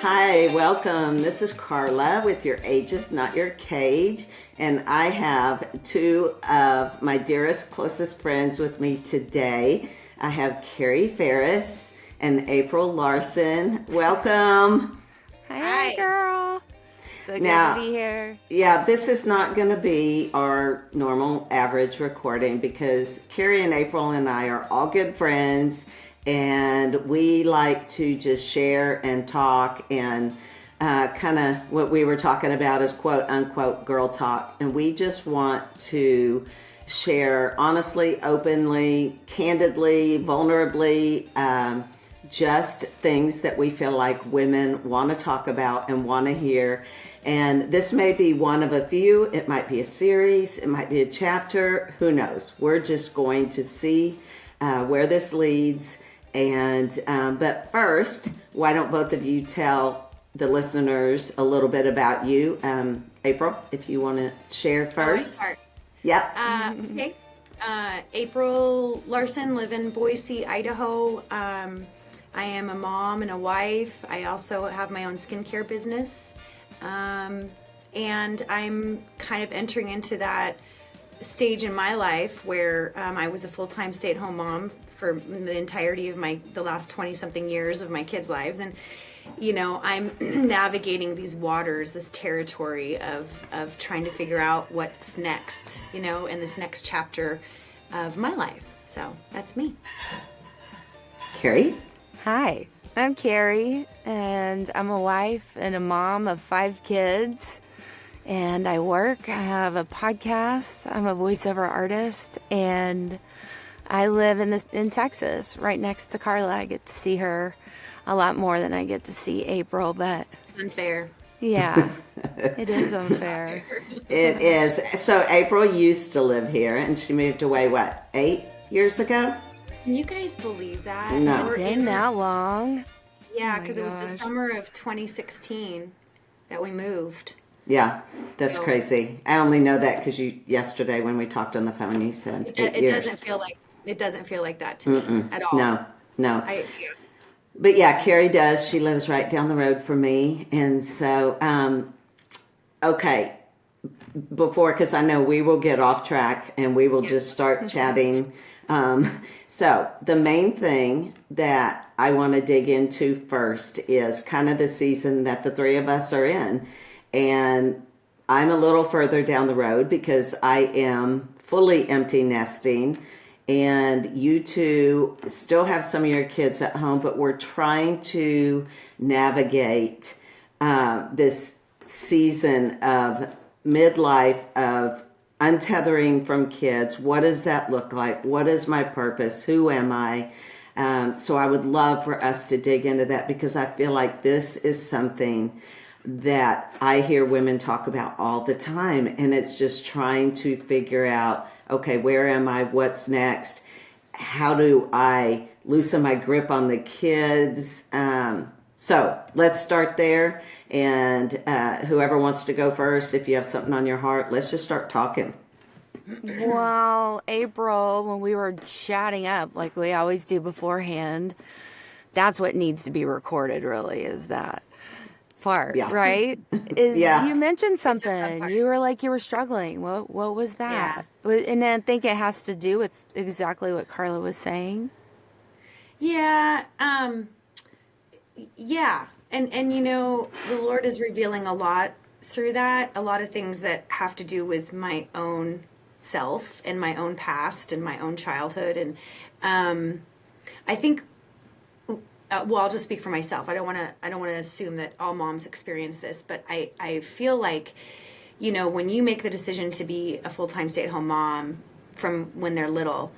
Hi, welcome. This is Carla with Your Age is Not Your Cage, and I have two of my dearest, closest friends with me today. I have Carrie Farris and April Larson. Welcome. Hi, girl. So good Now, to be here. Yeah, this is not going to be our normal average recording because Carrie and April and I are all good friends, and we like to just share and talk and kind of what we were talking about is quote unquote girl talk. And we just want to share honestly, openly, candidly, vulnerably, just things that we feel like women want to talk about and want to hear. And this may be one of a few. It might be a series. It might be a chapter. Who knows? We're just going to see where this leads. And but first, why don't both of you tell the listeners a little bit about you? April, if you want to share first. Yep. Okay. April Larson, live in Boise, Idaho. I am a mom and a wife. I also have my own skincare business. And I'm kind of entering into that stage in my life where I was a full-time stay-at-home mom for the entirety of the last 20-something years of my kids' lives. And, you know, I'm navigating these waters, this territory of trying to figure out what's next, you know, in this next chapter of my life. So that's me. Carrie? Hi, I'm Carrie, and I'm a wife and a mom of 5 kids. And I work. I have a podcast. I'm a voiceover artist, and I live in Texas, right next to Carla. I get to see her a lot more than I get to see April, but It's unfair. yeah, it is unfair. It is. So April used to live here, and she moved away, what, 8 years ago? Can you guys believe that? No. We're Been that long? Yeah, Oh my because it was the gosh. summer of 2016 that we moved. Yeah, that's So- crazy. I only know that because yesterday when we talked on the phone, you said 8 It years. doesn't feel like that to me at all. No. Yeah. But yeah, Carrie does. She lives right down the road from me. And so, okay, because I know we will get off track and we will just start chatting. So the main thing that I want to dig into first is kind of the season that the three of us are in. And I'm a little further down the road because I am fully empty nesting. And you two still have some of your kids at home, but we're trying to navigate this season of midlife, of untethering from kids. What does that look like? What is my purpose? Who am I? So I would love for us to dig into that because I feel like this is something that I hear women talk about all the time. And it's just trying to figure out, okay, where am I? What's next? How do I loosen my grip on the kids? So let's start there. And whoever wants to go first, if you have something on your heart, let's just start talking. Well, April, when we were chatting up like we always do beforehand, that's what needs to be recorded, really, is that part, Yeah. right? Is Yeah. You mentioned fun something. part. You were like you were struggling. What was that? And I think it has to do with exactly what Carla was saying. Yeah. Yeah. And you know, the Lord is revealing a lot through that, a lot of things that have to do with my own self and my own past and my own childhood. And I think well, I'll just speak for myself. I don't want to assume that all moms experience this, but I feel like, you know, when you make the decision to be a full-time stay-at-home mom from when they're little,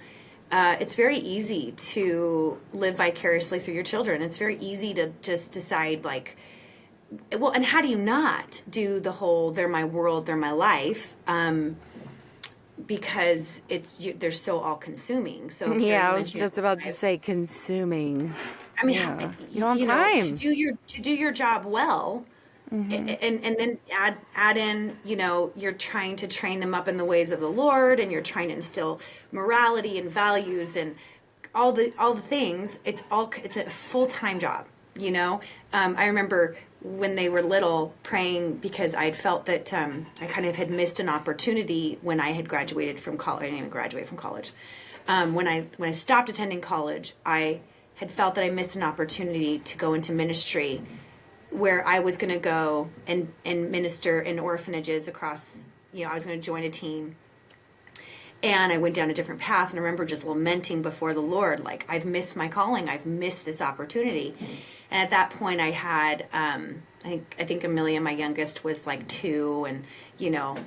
it's very easy to live vicariously through your children. It's very easy to just decide, like, well, and how do you not do the whole "they're my world, they're my life"? Because they're so all-consuming. So Yeah, I was just about to say consuming. I mean, Yeah. you You don't have know, time. to do your job well, Mm-hmm. and then add in, you know, you're trying to train them up in the ways of the Lord, and you're trying to instill morality and values and all the things. It's a full-time job. you know. I remember when they were little praying because I'd felt that I kind of had missed an opportunity when I had graduated from college. I didn't even graduate from college. When I stopped attending college, I had felt that I missed an opportunity to go into ministry, where I was going to go and minister in orphanages across, you know, I was going to join a team. And I went down a different path, and I remember just lamenting before the Lord, like, I've missed my calling. I've missed this opportunity. And at that point I had, I think Amelia, my youngest, was like 2, and, you know,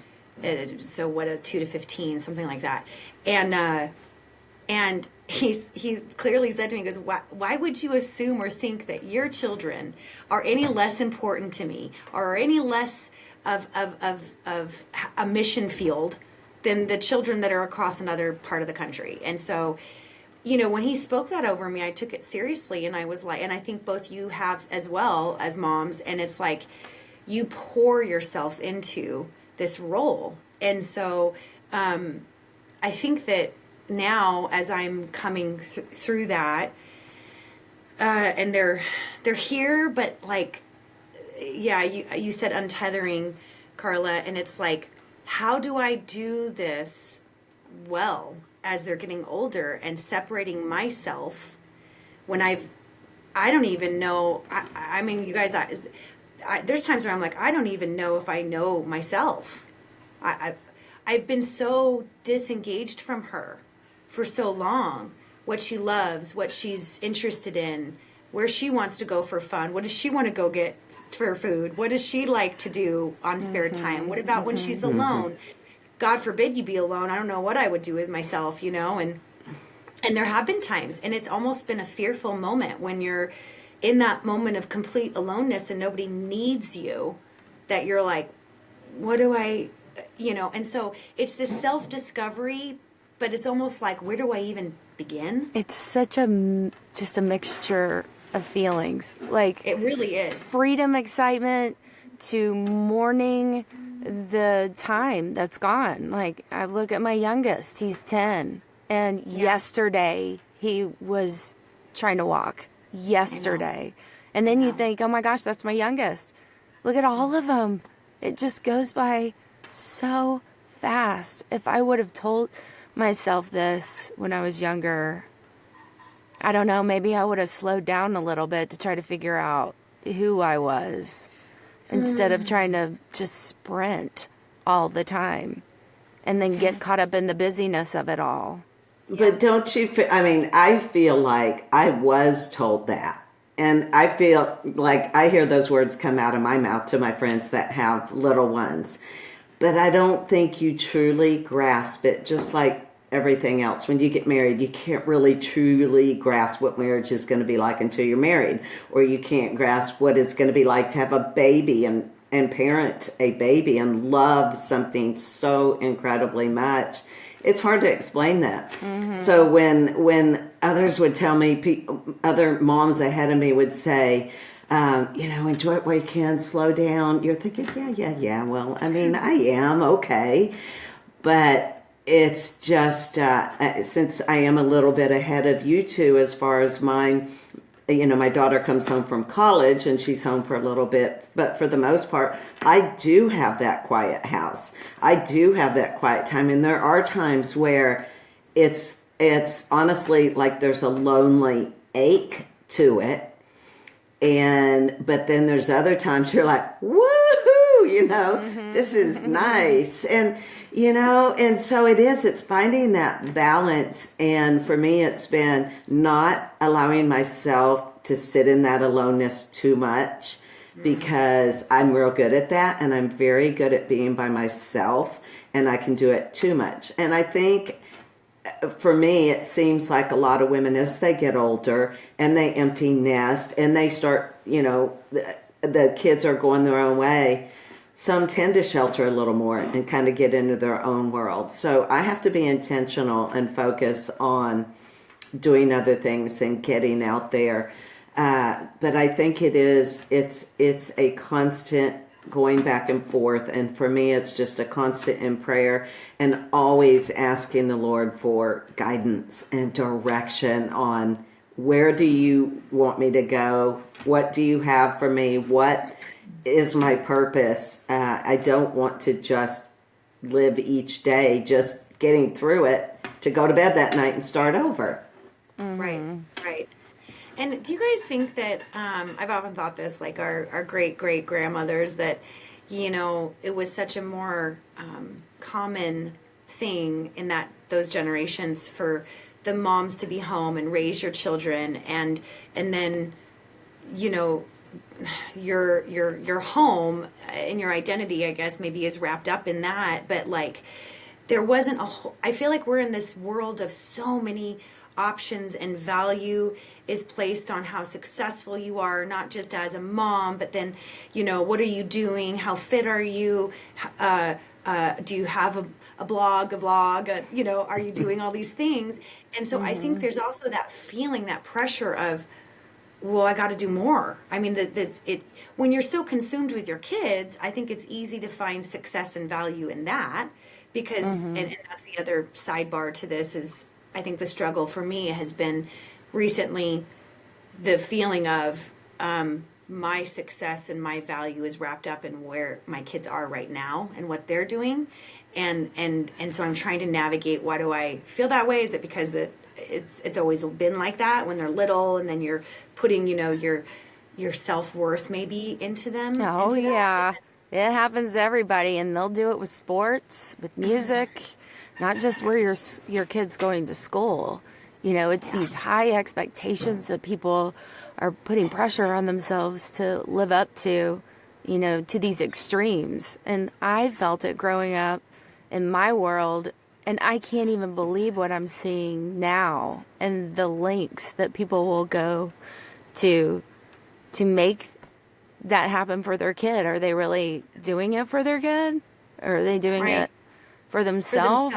so what, a 2 to 15, something like that. And he clearly said to me, he goes, why would you assume or think that your children are any less important to me, or are any less of a mission field than the children that are across another part of the country? And so, you know, when he spoke that over me, I took it seriously, and I was like, and I think both you have as well as moms, and it's like you pour yourself into this role. And so I think that now, as I'm coming through that, and they're here, but like, yeah, you said untethering, Carla, and it's like, how do I do this well as they're getting older, and separating myself when I don't even know. I mean, you guys, there's times where I'm like, I don't even know if I know myself. I've been so disengaged from her for so long, what she loves, what she's interested in, where she wants to go for fun, what does she want to go get for food, what does she like to do on spare time, what about when she's alone? God forbid you be alone. I don't know what I would do with myself, you know, and there have been times, and it's almost been a fearful moment when you're in that moment of complete aloneness and nobody needs you, that you're like, what do I, you know, and so it's this self-discovery, but it's almost like, where do I even begin? It's such just a mixture of feelings. Like, it really is. Freedom, excitement, to mourning the time that's gone. Like, I look at my youngest, he's 10, and yesterday he was trying to walk. Yesterday. And then you think, oh my gosh, that's my youngest. Look at all of them. It just goes by so fast. If I would have told myself this when I was younger, I don't know, maybe I would have slowed down a little bit to try to figure out who I was, instead of trying to just sprint all the time and then get caught up in the busyness of it all. But don't you feel, I mean, I feel like I was told that. And I feel like I hear those words come out of my mouth to my friends that have little ones. But I don't think you truly grasp it, just like everything else. When you get married, you can't really truly grasp what marriage is going to be like until you're married. Or you can't grasp what it's going to be like to have a baby and parent a baby and love something so incredibly much. It's hard to explain that. Mm-hmm. So when others would tell me, other moms ahead of me would say, you know, enjoy it while you can, slow down. You're thinking, yeah. Well, I mean, I am okay. But it's just, since I am a little bit ahead of you two as far as mine, you know, my daughter comes home from college and she's home for a little bit, but for the most part, I do have that quiet house. I do have that quiet time. And there are times where it's honestly like there's a lonely ache to it. But then there's other times you're like, woohoo, you know, this is nice. And, you know, and so it's finding that balance. And for me, it's been not allowing myself to sit in that aloneness too much, because I'm real good at that. And I'm very good at being by myself, and I can do it too much. And I think for me, it seems like a lot of women, as they get older and they empty nest and they start, you know, the kids are going their own way, some tend to shelter a little more and kind of get into their own world. So I have to be intentional and focus on doing other things and getting out there. But I think it's a constant going back and forth. And for me, it's just a constant in prayer and always asking the Lord for guidance and direction on where do you want me to go? What do you have for me? What is my purpose? I don't want to just live each day just getting through it to go to bed that night and start over. Right, right. And do you guys think that, I've often thought this, like our great grandmothers, that, it was such a more common thing in those generations for the moms to be home and raise your children, and then, your home and your identity, I guess, maybe is wrapped up in that, but like there wasn't I feel like we're in this world of so many options, and value is placed on how successful you are, not just as a mom, but then, what are you doing? How fit are you? Do you have a blog, a vlog? Are you doing all these things? And so I think there's also that feeling, that pressure of, well, I got to do more. I mean, when you're so consumed with your kids, I think it's easy to find success and value in that, because, and that's the other sidebar to this is, I think the struggle for me has been recently the feeling of my success and my value is wrapped up in where my kids are right now and what they're doing. And so I'm trying to navigate, why do I feel that way? Is it because it's always been like that when they're little, and then you're putting, your self-worth maybe into them? Oh, into yeah. that? It happens to everybody, and they'll do it with sports, with music, not just where your kid's going to school. It's these high expectations that people are putting pressure on themselves to live up to, to these extremes. And I felt it growing up in my world, and I can't even believe what I'm seeing now and the lengths that people will go to make that happen for their kid. Are they really doing it for their kid? Or are they doing it for themselves?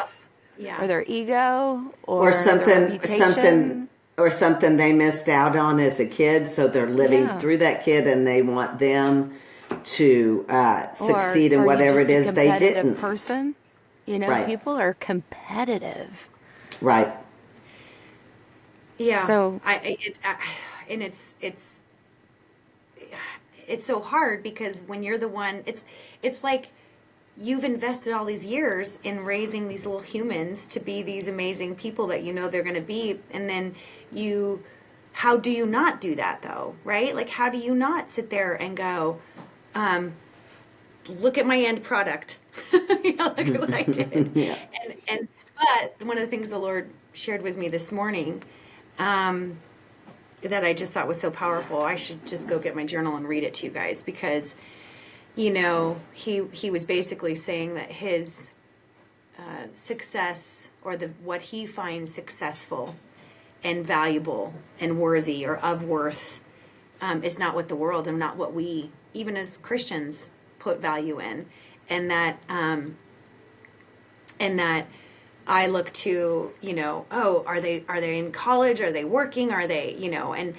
Yeah. Or their ego, or Or their something, reputation? something they missed out on as a kid, so they're living through that kid, and they want them to succeed in Or are you whatever it just a is they competitive didn't. person? Right. People are competitive. Right. Yeah. So And it's so hard, because when you're the one, it's like you've invested all these years in raising these little humans to be these amazing people that they're going to be, and then how do you not do that though, right? Like, how do you not sit there and go, look at my end product, look at what I did. Yeah. But one of the things the Lord shared with me this morning, that I just thought was so powerful. I should just go get my journal and read it to you guys, because, he was basically saying that his success, or what he finds successful and valuable and worthy or of worth, is not what the world, and not what we, even as Christians, put value in, and that I look to, are they in college? Are they working? Are they, and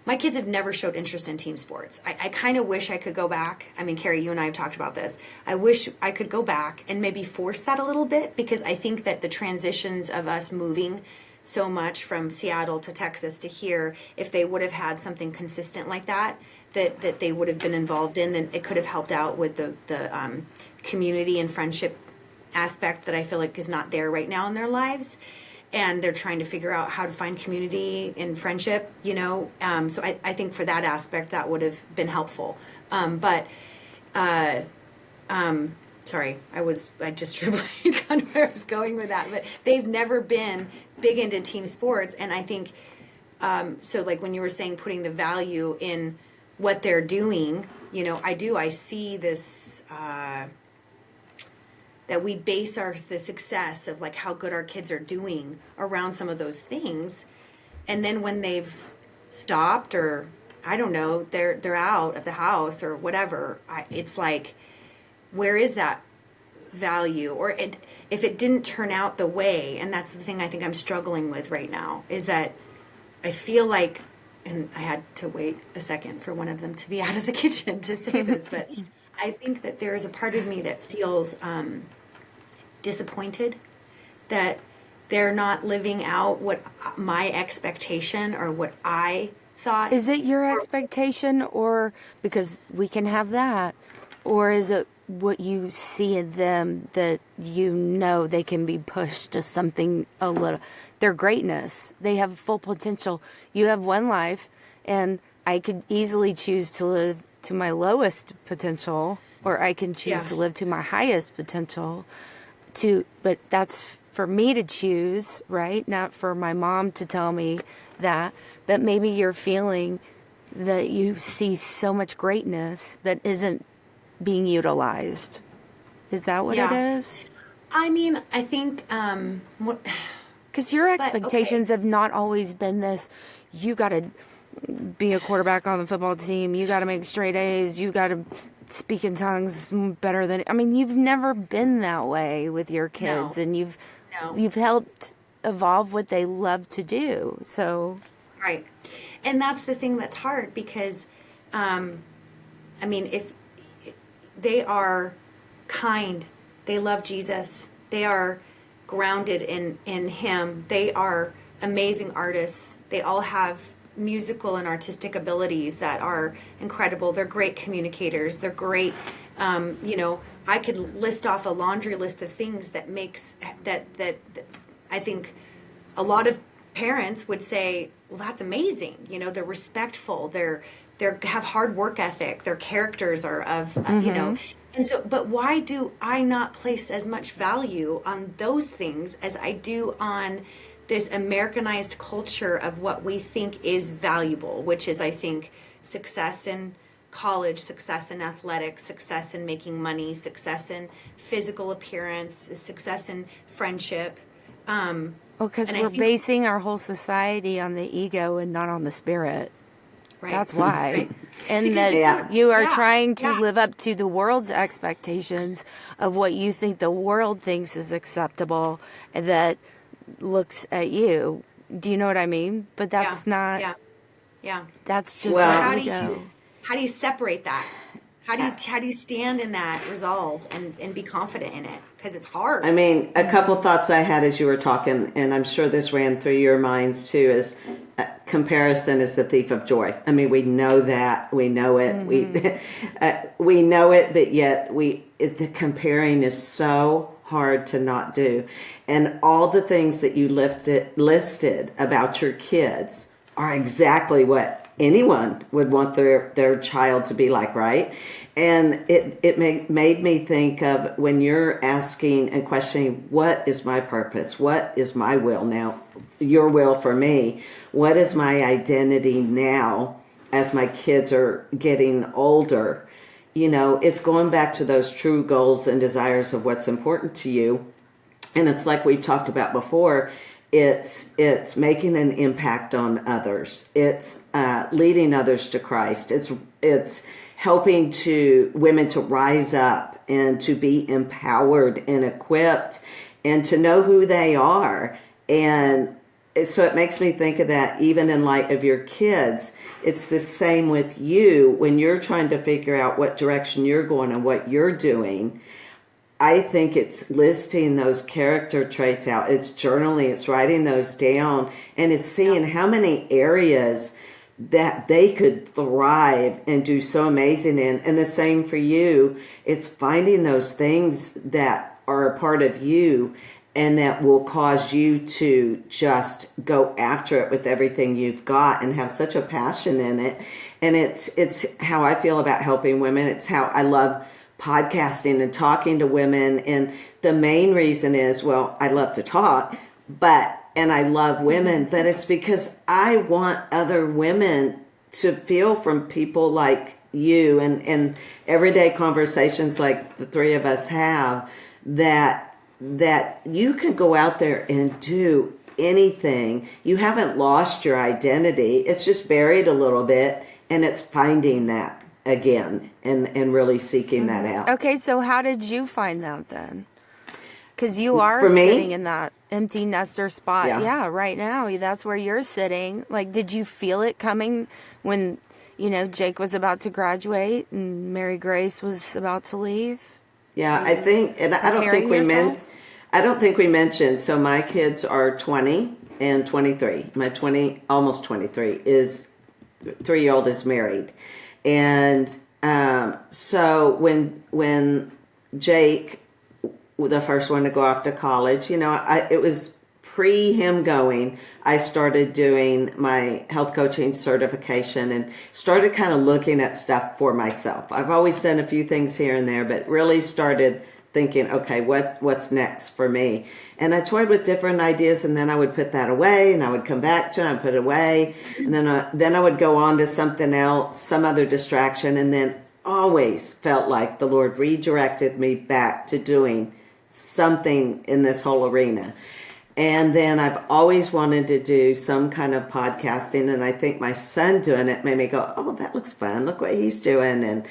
my kids have never showed interest in team sports. I kind of wish I could go back. I mean, Carrie, you and I have talked about this. I wish I could go back and maybe force that a little bit, because I think that the transitions of us moving so much from Seattle to Texas to here, if they would have had something consistent like that they would have been involved in, then it could have helped out with the community and friendship aspect that I feel like is not there right now in their lives, and they're trying to figure out how to find community and friendship, so I think for that aspect that would have been helpful, sorry, I just drew blank on where I was going with that, but they've never been big into team sports, and I think so like when you were saying putting the value in what they're doing, I see this that we base the success of like how good our kids are doing around some of those things, and then when they've stopped, or I don't know, they're out of the house or whatever, it's like, where is that value? Or if it didn't turn out the way, and that's the thing I think I'm struggling with right now, is that I feel like, and I had to wait a second for one of them to be out of the kitchen to say this, but I think that there is a part of me that feels disappointed that they're not living out what my expectation or what I thought. Is it your expectation, or because we can have that, or is it what you see in them that you know they can be pushed to something a little, their greatness, they have full potential. You have one life, and I could easily choose to live to my lowest potential, or I can choose to live to my highest potential. But that's for me to choose, right? Not for my mom to tell me that. But maybe you're feeling that you see so much greatness that isn't being utilized. Is that what it is? I mean, I think Because your expectations have not always been this, you got to be a quarterback on the football team, you got to make straight A's, you got to speak in tongues better than, I mean, you've never been that way with your kids, and you've helped evolve what they love to do. So right. And that's the thing that's hard, because I mean, if they are kind, they love Jesus, they are grounded in him, they are amazing artists, they all have musical and artistic abilities that are incredible, they're great communicators, they're great, I could list off a laundry list of things that makes that I think a lot of parents would say, well, that's amazing, they're respectful, they have hard work ethic, their characters are of and so, but why do I not place as much value on those things as I do on this Americanized culture of what we think is valuable, which is, I think, success in college, success in athletics, success in making money, success in physical appearance, success in friendship. because we're basing our whole society on the ego and not on the spirit. Right. That's why. Right. And because that you are trying to live up to the world's expectations of what you think the world thinks is acceptable, and that looks at you. Do you know what I mean? But that's not. Yeah. That's just our ego. How do you separate that? How do you stand in that resolve and be confident in it? Because it's hard. I mean, a couple thoughts I had as you were talking, and I'm sure this ran through your minds too, is comparison is the thief of joy. I mean, we know that. We know it. We know it, but yet the comparing is so hard to not do. And all the things that you listed about your kids are exactly what anyone would want their child to be like, right? And it made me think of when you're asking and questioning, what is my purpose? What is my will now? Your will for me. What is my identity now as my kids are getting older? It's going back to those true goals and desires of what's important to you. And it's like we've talked about before, it's making an impact on others. It's leading others to Christ. It's helping women to rise up and to be empowered and equipped and to know who they are. And so it makes me think of that even in light of your kids. It's the same with you when you're trying to figure out what direction you're going and what you're doing. I think it's listing those character traits out. It's journaling, it's writing those down, and it's seeing how many areas that they could thrive and do so amazing in. And the same for you. It's finding those things that are a part of you and that will cause you to just go after it with everything you've got and have such a passion in it. And it's how I feel about helping women. It's how I love podcasting and talking to women. And the main reason is, well, I love to talk, and I love women, but it's because I want other women to feel from people like you and everyday conversations like the three of us have, that you can go out there and do anything. You haven't lost your identity. It's just buried a little bit, and it's finding that again and really seeking that out. Okay, so how did you find that then? Because you are sitting in that empty nester spot. Yeah, right now. That's where you're sitting. Like, did you feel it coming when, Jake was about to graduate and Mary Grace was about to leave? Yeah, I think, and I don't think we meant, I don't think we mentioned, so my kids are 20 and 23. My 20, almost 23, is 3-year-old is married. And so when Jake, the first one to go off to college, it was pre him going, I started doing my health coaching certification and started kind of looking at stuff for myself. I've always done a few things here and there, but really started thinking, okay, what's next for me? And I toyed with different ideas, and then I would put that away, and I would come back to it, and I'd put it away, and then I would go on to something else, some other distraction, and then always felt like the Lord redirected me back to doing something in this whole arena. And then I've always wanted to do some kind of podcasting, and I think my son doing it made me go, oh, that looks fun. Look what he's doing, and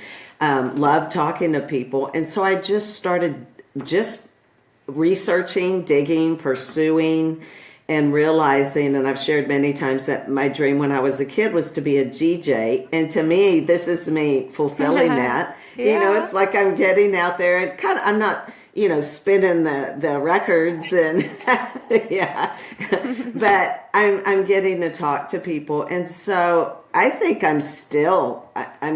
love talking to people. And so I just started just researching, digging, pursuing, and realizing, and I've shared many times that my dream when I was a kid was to be a DJ. And to me, this is me fulfilling that. Yeah. It's like I'm getting out there and kind of, I'm not, spinning the records and yeah, but I'm getting to talk to people. And so I think I'm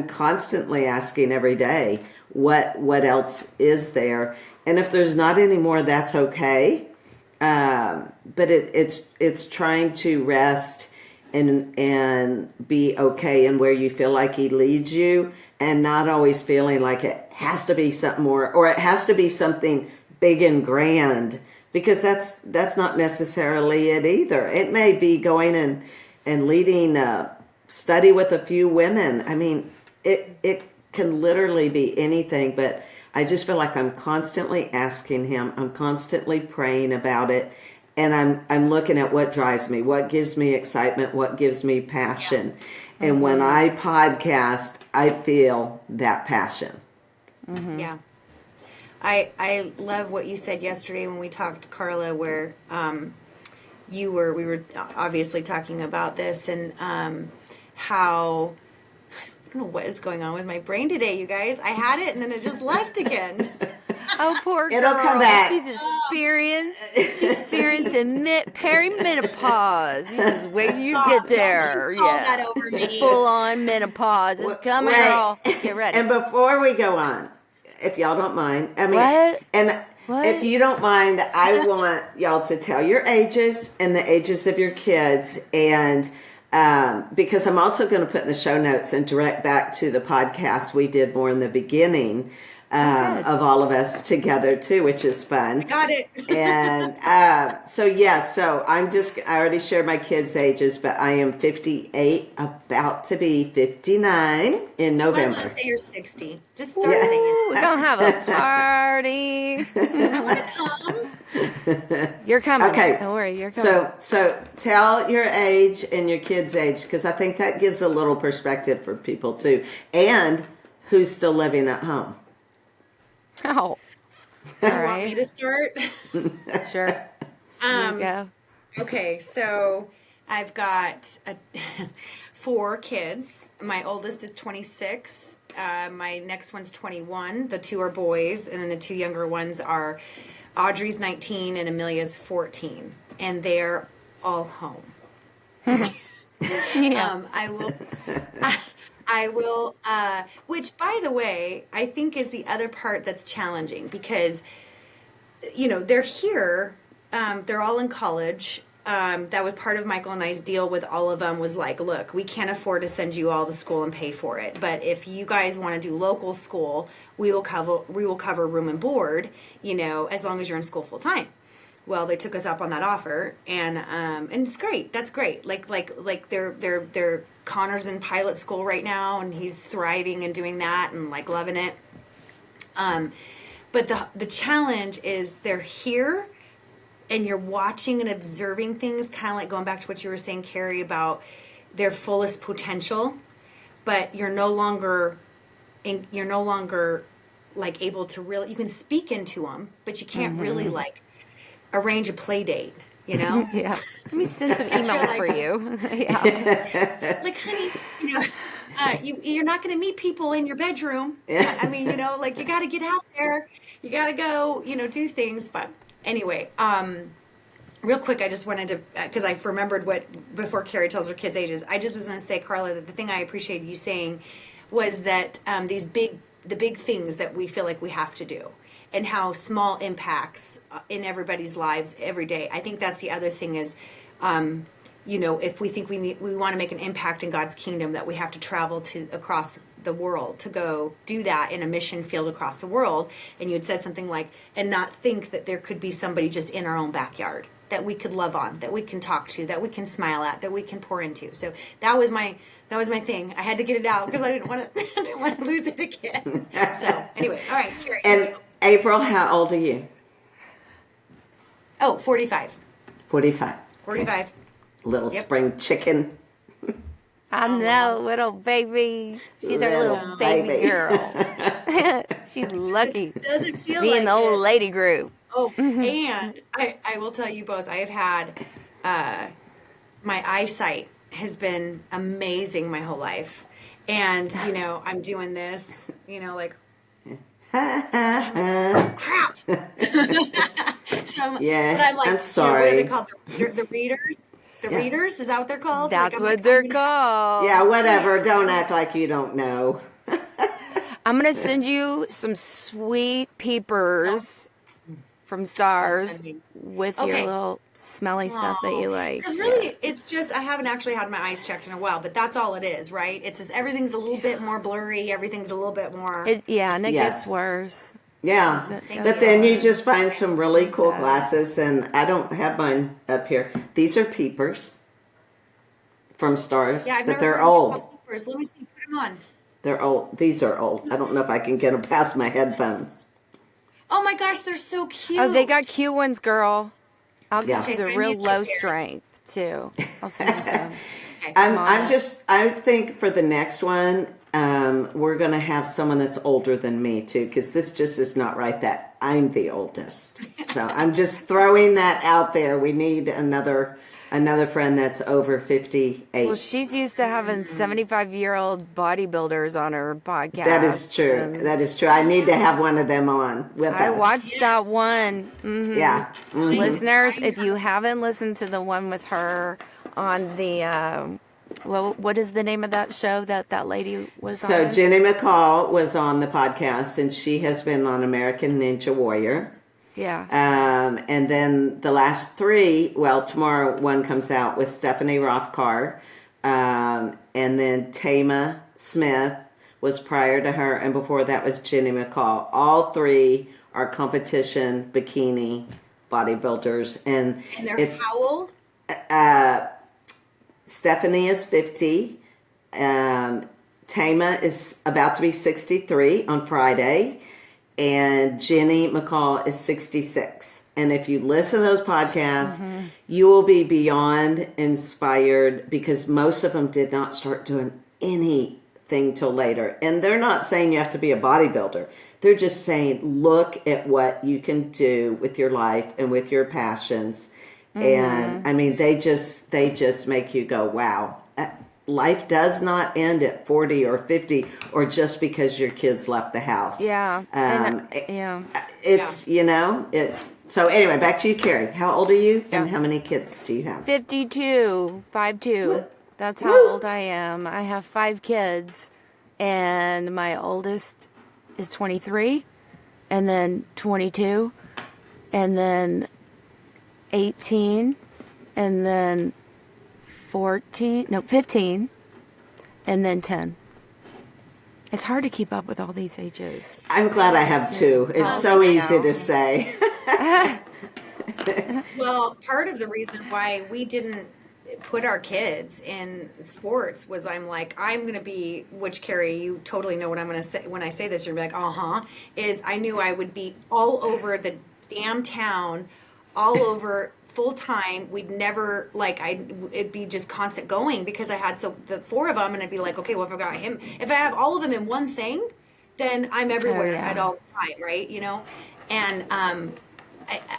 constantly asking every day, what else is there? And if there's not any more, that's okay. But it's trying to rest and be okay in where you feel like he leads you, and not always feeling like it has to be something more, or it has to be something big and grand, because that's not necessarily it either. It may be going and leading a study with a few women. I mean, it can literally be anything, but I just feel like I'm constantly asking him, I'm constantly praying about it, and I'm looking at what drives me, what gives me excitement, what gives me passion. Yeah. And when I podcast, I feel that passion. Mm-hmm. Yeah. I love what you said yesterday when we talked to Carla, where we were obviously talking about this, and how, I don't know what is going on with my brain today, you guys. I had it and then it just left again. Oh, poor girl. It'll come back. She's experiencing perimenopause. You just wait till you get there. Don't call that over me. Full on menopause is coming, girl. Get ready. And before we go on, if y'all don't mind, what? If you don't mind, I want y'all to tell your ages and the ages of your kids, and because I'm also going to put in the show notes and direct back to the podcast we did more in the beginning of all of us together too, which is fun. Got it. And so I already shared my kids' ages, but I am 58, about to be 59 in November. Let's just say you're 60. Just start saying. We're going to have a party. I want to come. You're coming. Okay. Don't worry, you're coming. So tell your age and your kids' age, because I think that gives a little perspective for people too. And who's still living at home. Oh. All right. Want me to start? Sure. There you go. Okay, so I've got 4 kids. My oldest is 26. My next one's 21. The 2 are boys, and then the 2 younger ones are Audrey's 19 and Amelia's 14, and they're all home. Yeah. I will, which, by the way, I think is the other part that's challenging, because, they're here. They're all in college. That was part of Michael and I's deal with all of them, was like, look, we can't afford to send you all to school and pay for it, but if you guys want to do local school, we will cover room and board, as long as you're in school full time. Well, they took us up on that offer, and it's great. That's great. Like they're Connor's in pilot school right now, and he's thriving and doing that and like loving it. But the challenge is they're here, and you're watching and observing things, kind of like going back to what you were saying, Carrie, about their fullest potential, but you're no longer like able to really. You can speak into them, but you can't really like arrange a play date, Yeah. Let me send some emails for you. Yeah. Like, honey, you're not going to meet people in your bedroom. I mean, like, you got to get out there. You got to go, do things. But Anyway, real quick, I just wanted to, because I remembered before Carrie tells her kids' ages, I just was going to say, Carla, that the thing I appreciated you saying was that the big things that we feel like we have to do and how small impacts in everybody's lives every day. I think that's the other thing is, if we think we want to make an impact in God's kingdom, that we have to travel across the world to go do that in a mission field across the world. And you had said something like, and not think that there could be somebody just in our own backyard that we could love on, that we can talk to, that we can smile at, that we can pour into. So that was my thing. I had to get it out because I didn't want to lose it again. So anyway, all right, Carrie. And April, how old are you? Oh, 45. 45. 45. Little spring chicken. I know, little baby. She's our little baby girl. She's lucky. Doesn't feel Be like in the old it. lady group. Oh, and I will tell you both, I have had, my eyesight has been amazing my whole life. And, I'm doing this, like, crap. So Yeah, but I'm like, I'm what are sorry. they called? The readers? The readers? Is that what they're called? That's Like, I'm what like, they're called. Yeah, whatever. Don't act like you don't know. I'm going to send you some sweet peepers from Stars Send me. with Okay. your little smelly stuff that you like. Because really, it's just, I haven't actually had my eyes checked in a while, but that's all it is, right? It's just everything's a little bit more blurry. Everything's a little bit more. And it Yes. gets worse. Yeah, Thank but you. then you just find some really cool Exactly. glasses, and I don't have mine up here. These are peepers from Stars, Yeah, I've but never they're heard of old. peepers. Let me see. Put them on. They're old. These are old. I don't know if I can get them past my headphones. Oh my gosh, they're so cute. Oh, they got cute ones, girl. I'll get Yeah. you the Okay, real find me a low picture. strength, too. I'll send you some. Okay. I think for the next one, we're going to have someone that's older than me too, because this just is not right that I'm the oldest. So I'm just throwing that out there. We need another friend that's over 58. Well, she's used to having 75-year-old bodybuilders on her podcast. That is true. and That is true. I need to have one of them on with I us. watched that one. Yeah. Mhm. Listeners, if you haven't listened to the one with her on the, what is the name of that show that lady was So on? Jenny McCall was on the podcast, and she has been on American Ninja Warrior. Yeah. And then the last three, well, tomorrow one comes out with Stephanie Rothkar. And then Tama Smith was prior to her, and before that was Jenny McCall. All three are competition bikini bodybuilders. And And they're it's how old? Stephanie is 50. Tama is about to be 63 on Friday. And Jenny McCall is 66. And if you listen to those podcasts, you will be beyond inspired, because most of them did not start doing anything till later. And they're not saying you have to be a bodybuilder. They're just saying, look at what you can do with your life and with your passions. And I mean, they just make you go, wow. Life does not end at 40 or 50 or just because your kids left the house. Yeah. Yeah. It's, it's, so anyway, back to you, Carrie. How old are you and how many kids do you have? 52, 5'2". Woo. That's how old I am. I have 5 kids, and my oldest is 23, and then 22, and then 18, and then 15, and then 10. It's hard to keep up with all these ages. I'm glad I have 2. It's so easy to say. Well, part of the reason why we didn't put our kids in sports was I'm going to be, which Carrie, you totally know what I'm going to say. When I say this, you're going to be like, is I knew I would be all over the damn town, all over full time. We'd never it'd be just constant going because I had the 4 of them, and I'd be like, okay, well, if I got him, if I have all of them in one thing, then I'm everywhere at all the time, right? And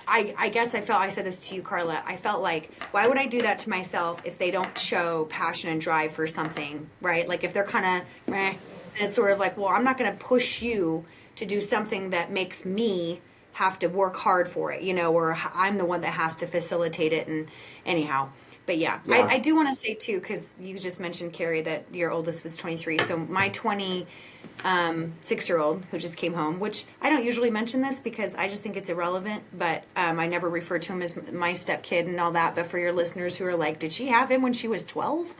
I guess I said this to you, Carla, I felt like, why would I do that to myself if they don't show passion and drive for something, right? Like if they're kind of, and it's sort of like, well, I'm not going to push you to do something that makes me have to work hard for it, or I'm the one that has to facilitate it. And anyhow, but yeah. I do want to say too, because you just mentioned, Carrie, that your oldest was 23. So my 26-year-old who just came home, which I don't usually mention this because I just think it's irrelevant, but I never refer to him as my stepkid and all that. But for your listeners who are like, did she have him when she was 12?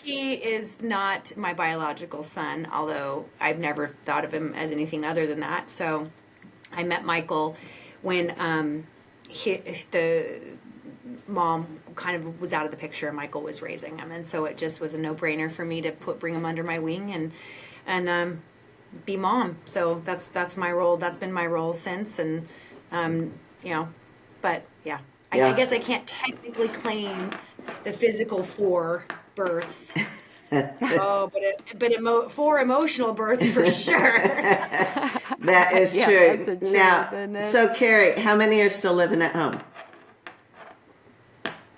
He is not my biological son, although I've never thought of him as anything other than that. So I met Michael when the mom kind of was out of the picture and Michael was raising him, and so it just was a no-brainer for me to bring him under my wing and be mom. So that's my role. That's been my role since, and but yeah. I guess I can't technically claim the physical 4 births. But 4 emotional births for sure. That is true. That's a truth, now, isn't it? so Carrie, how many are still living at home?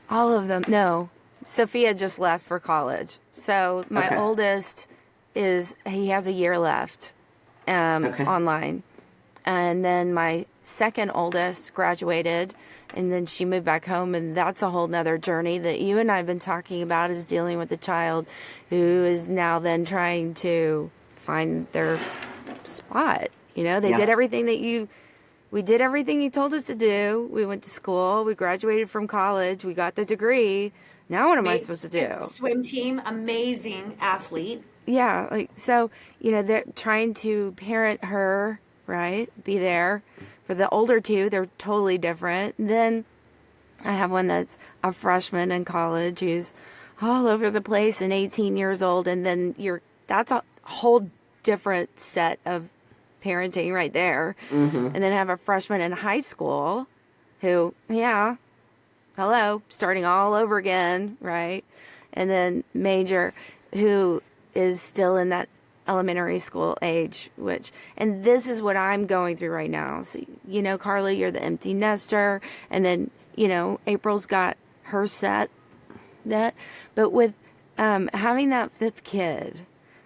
All of them. No. Sophia just left for college. So my oldest he has a year left online. And then my second oldest graduated, and then she moved back home, and that's a whole nother journey that you and I have been talking about, is dealing with a child who is now then trying to find their spot. They did everything we did everything you told us to do. We went to school, we graduated from college, we got the degree. Now what am I supposed to do? Swim team, amazing athlete. Yeah, they're trying to parent her, right? Be there. For the older 2, they're totally different. Then I have one that's a freshman in college who's all over the place and 18 years old. And then that's a whole different set of parenting right there. Mm-hmm. And then I have a freshman in high school who, starting all over again, right? And then Major, who is still in that elementary school age, and this is what I'm going through right now. So, Carly, you're the empty nester, and then, April's got her set that, but with having that 5th kid,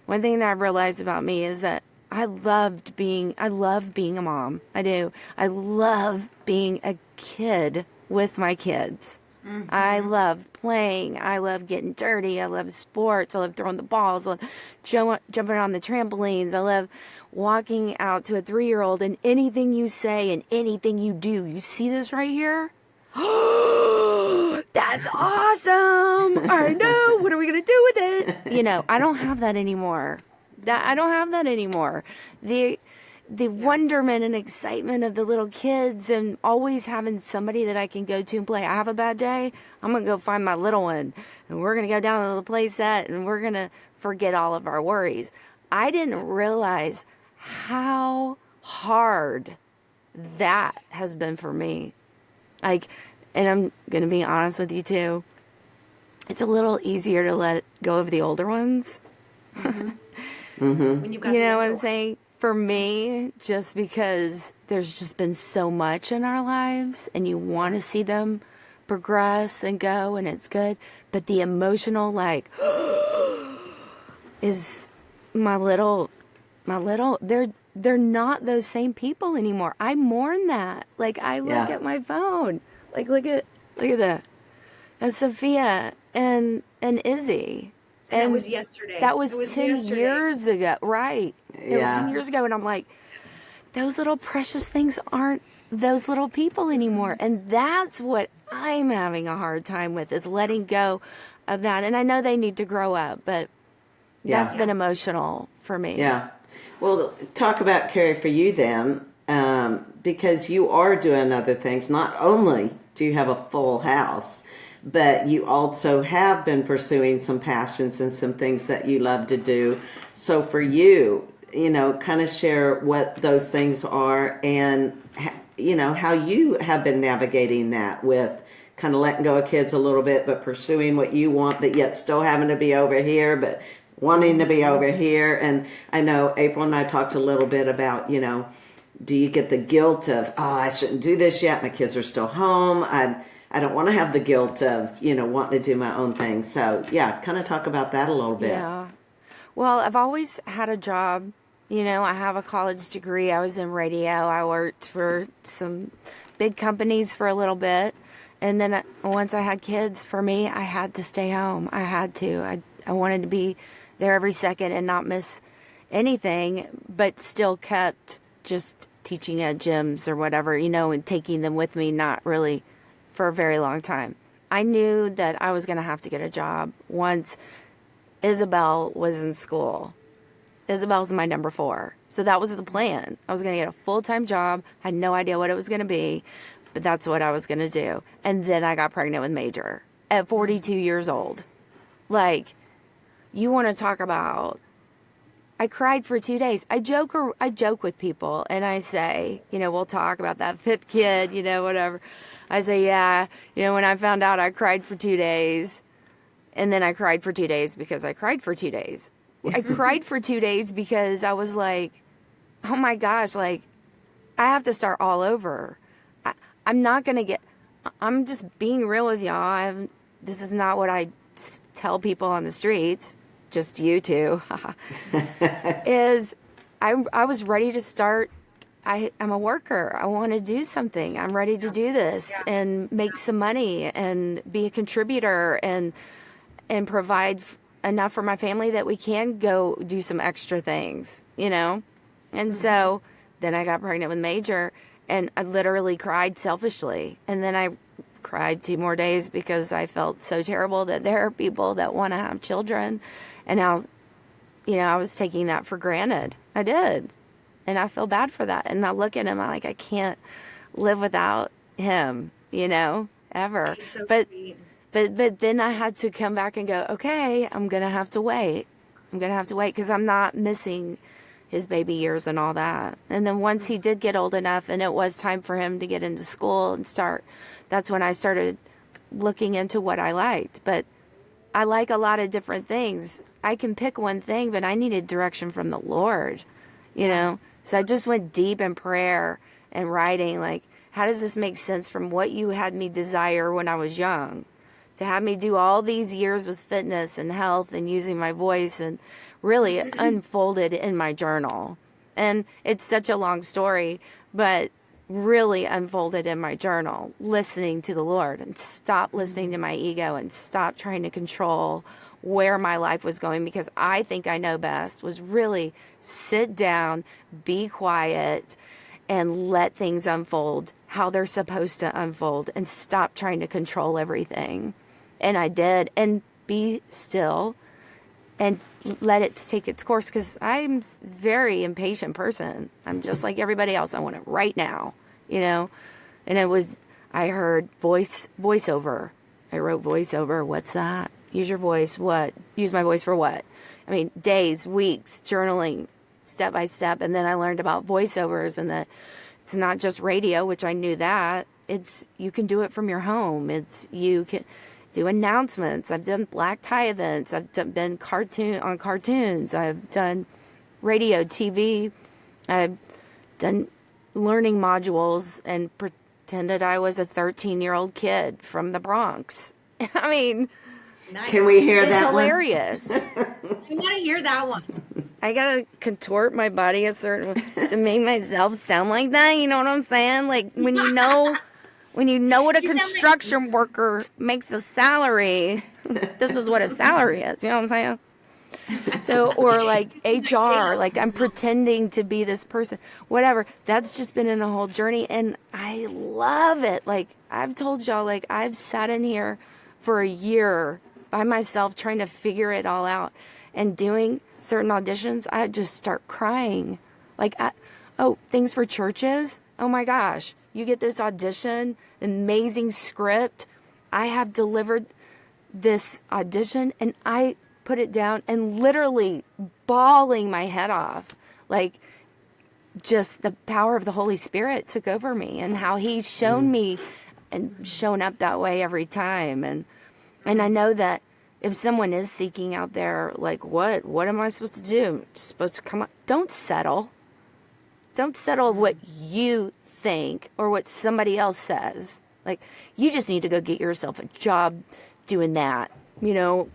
one thing that I've realized about me is that I love being a mom. I do. I love being a kid with my kids. Mm-hmm. I love playing. I love getting dirty. I love sports. I love throwing the balls. I love jumping on the trampolines. I love walking out to a 3-year-old, and anything you say and anything you do. You see this right here? That's awesome. I know. What are we going to do with it? I don't have that anymore. The wonderment and excitement of the little kids, and always having somebody that I can go to and play. I have a bad day, I'm going to go find my little one, and we're going to go down to the play set, and we're going to forget all of our worries. I didn't realize how hard that has been for me. And I'm going to be honest with you too. It's a little easier to let go of the older ones. Mm-hmm. Mm-hmm. When you've got what I'm saying? For me, just because there's just been so much in our lives, and you want to see them progress and go, and it's good. But the emotional, is my little, they're not those same people anymore. I mourn that. I look at my phone, look at that. That's Sophia and Izzy. And that was yesterday. That was 10 years ago. Right. It was 10 years ago. And I'm like, those little precious things aren't those little people anymore. And that's what I'm having a hard time with, is letting go of that. And I know they need to grow up, but that's been emotional for me. Yeah. Well, talk about, Carrie, for you then, because you are doing other things. Not only do you have a full house, but you also have been pursuing some passions and some things that you love to do. So for you, kind of share what those things are, and, how you have been navigating that with kind of letting go of kids a little bit, but pursuing what you want, but yet still having to be over here, but wanting to be over here. And I know April and I talked a little bit about, do you get the guilt of, I shouldn't do this yet, my kids are still home, I don't want to have the guilt of, wanting to do my own thing. So, kind of talk about that a little bit. Yeah. Well, I've always had a job, You know, I have a college degree. I was in radio. I worked for some big companies for a little bit. And then once I had kids, for me, I had to stay home. I had to. I wanted to be there every second and not miss anything, but still kept just teaching at gyms or whatever, you know, and taking them with me, not really for a very long time. I knew that I was going to have to get a job once Isabel was in school. Isabel's my number 4. So that was the plan. I was going to get a full-time job. Had no idea what it was going to be, but that's what I was going to do. And then I got pregnant with Major at 42 years old. Like, you want to talk about, I cried for 2 days. I joke with people and I say, you know, we'll talk about that 5th kid, you know, whatever. I say, yeah, you know, when I found out, I cried for 2 days. And then I cried for 2 days because I cried for 2 days. I cried for 2 days because I was like, oh my gosh, like, I have to start all over. I'm not going to I'm just being real with y'all. This is not what I tell people on the streets, just you two, is I was ready to start. I'm a worker. I want to do something. I'm ready to do this and make some money and be a contributor and provide enough for my family that we can go do some extra things, you know? And so then I got pregnant with Major and I literally cried selfishly. And then I cried 2 more days because I felt so terrible that there are people that want to have children. And I was taking that for granted. I did. And I feel bad for that. And I look at him, I'm like, I can't live without him, you know, ever. He's so but sweet. But then I had to come back and go, okay, I'm going to have to wait. I'm going to have to wait because I'm not missing his baby years and all that. And then once he did get old enough and it was time for him to get into school and start, that's when I started looking into what I liked. But I like a lot of different things. I can pick one thing, but I needed direction from the Lord, you know? So I just went deep in prayer and writing, like, how does this make sense from what you had me desire when I was young? To have me do all these years with fitness and health and using my voice and really unfolded in my journal. And it's such a long story, but really unfolded in my journal, listening to the Lord and stop listening to my ego and stop trying to control where my life was going because I think I know best, was really sit down, be quiet, and let things unfold how they're supposed to unfold and stop trying to control everything. And I did, and be still and let it take its course because I'm a very impatient person. I'm just like everybody else. I want it right now, you know? And I heard voiceover. I wrote voiceover. What's that? Use your voice. What? Use my voice for what? I mean, days, weeks, journaling, step by step. And then I learned about voiceovers and that it's not just radio, which I knew that. You can do it from your home. You can do announcements. I've done black tie events. I've been on cartoons. I've done radio, TV. I've done learning modules and pretended I was a 13-year-old kid from the Bronx. I mean, Nice. Can we hear it's that hilarious. I want to hear that one. I gotta contort my body a certain to make myself sound like that. You know what I'm saying? Like when you know what a construction worker makes a salary, this is what a salary is. You know what I'm saying? So, or like HR, like I'm pretending to be this person, whatever. That's just been in a whole journey and I love it. Like I've told y'all, like I've sat in here for a year by myself trying to figure it all out and doing certain auditions. I just start crying. Like, things for churches. Oh my gosh, you get this audition, amazing script. I have delivered this audition and I put it down and literally bawling my head off. Like just the power of the Holy Spirit took over me and how he's shown me and shown up that way every time. And I know that if someone is seeking out there, like, what am I supposed to do? I'm supposed to come up. Don't settle. Don't settle what you think or what somebody else says. Like, you just need to go get yourself a job doing that, you know,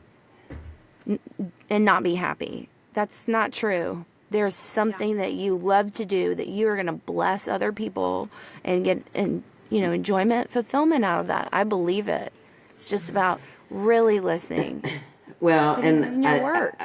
and not be happy. That's not true. there's something that you love to do, that you are going to bless other people and get, and enjoyment, fulfillment out of that. I believe it. It's just about really listening. Well, in and your work.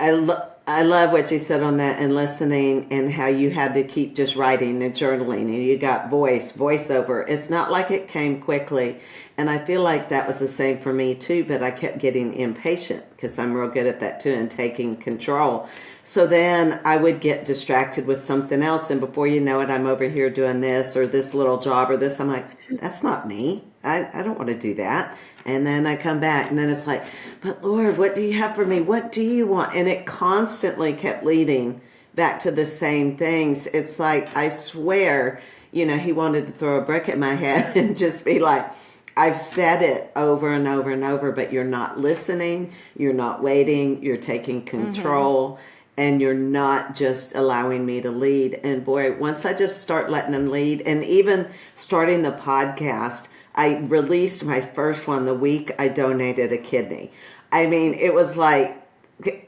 I love what you said on that, and listening, and how you had to keep just writing and journaling, and you got voiceover. It's not like it came quickly, and I feel like that was the same for me too, but I kept getting impatient because I'm real good at that too, and taking control. So then I would get distracted with something else, and before you know it, I'm over here doing this or this little job or this. I'm like, that's not me. I don't want to do that. And then I come back, and then it's like, but Lord, what do you have for me? What do you want? And it constantly kept leading back to the same things. It's like, I swear, he wanted to throw a brick at my head and just be like, I've said it over and over and over, but you're not listening, you're not waiting, you're taking control, and you're not just allowing me to lead. And boy, once I just start letting them lead, and even starting the podcast, I released my first one the week I donated a kidney. I mean, it was like,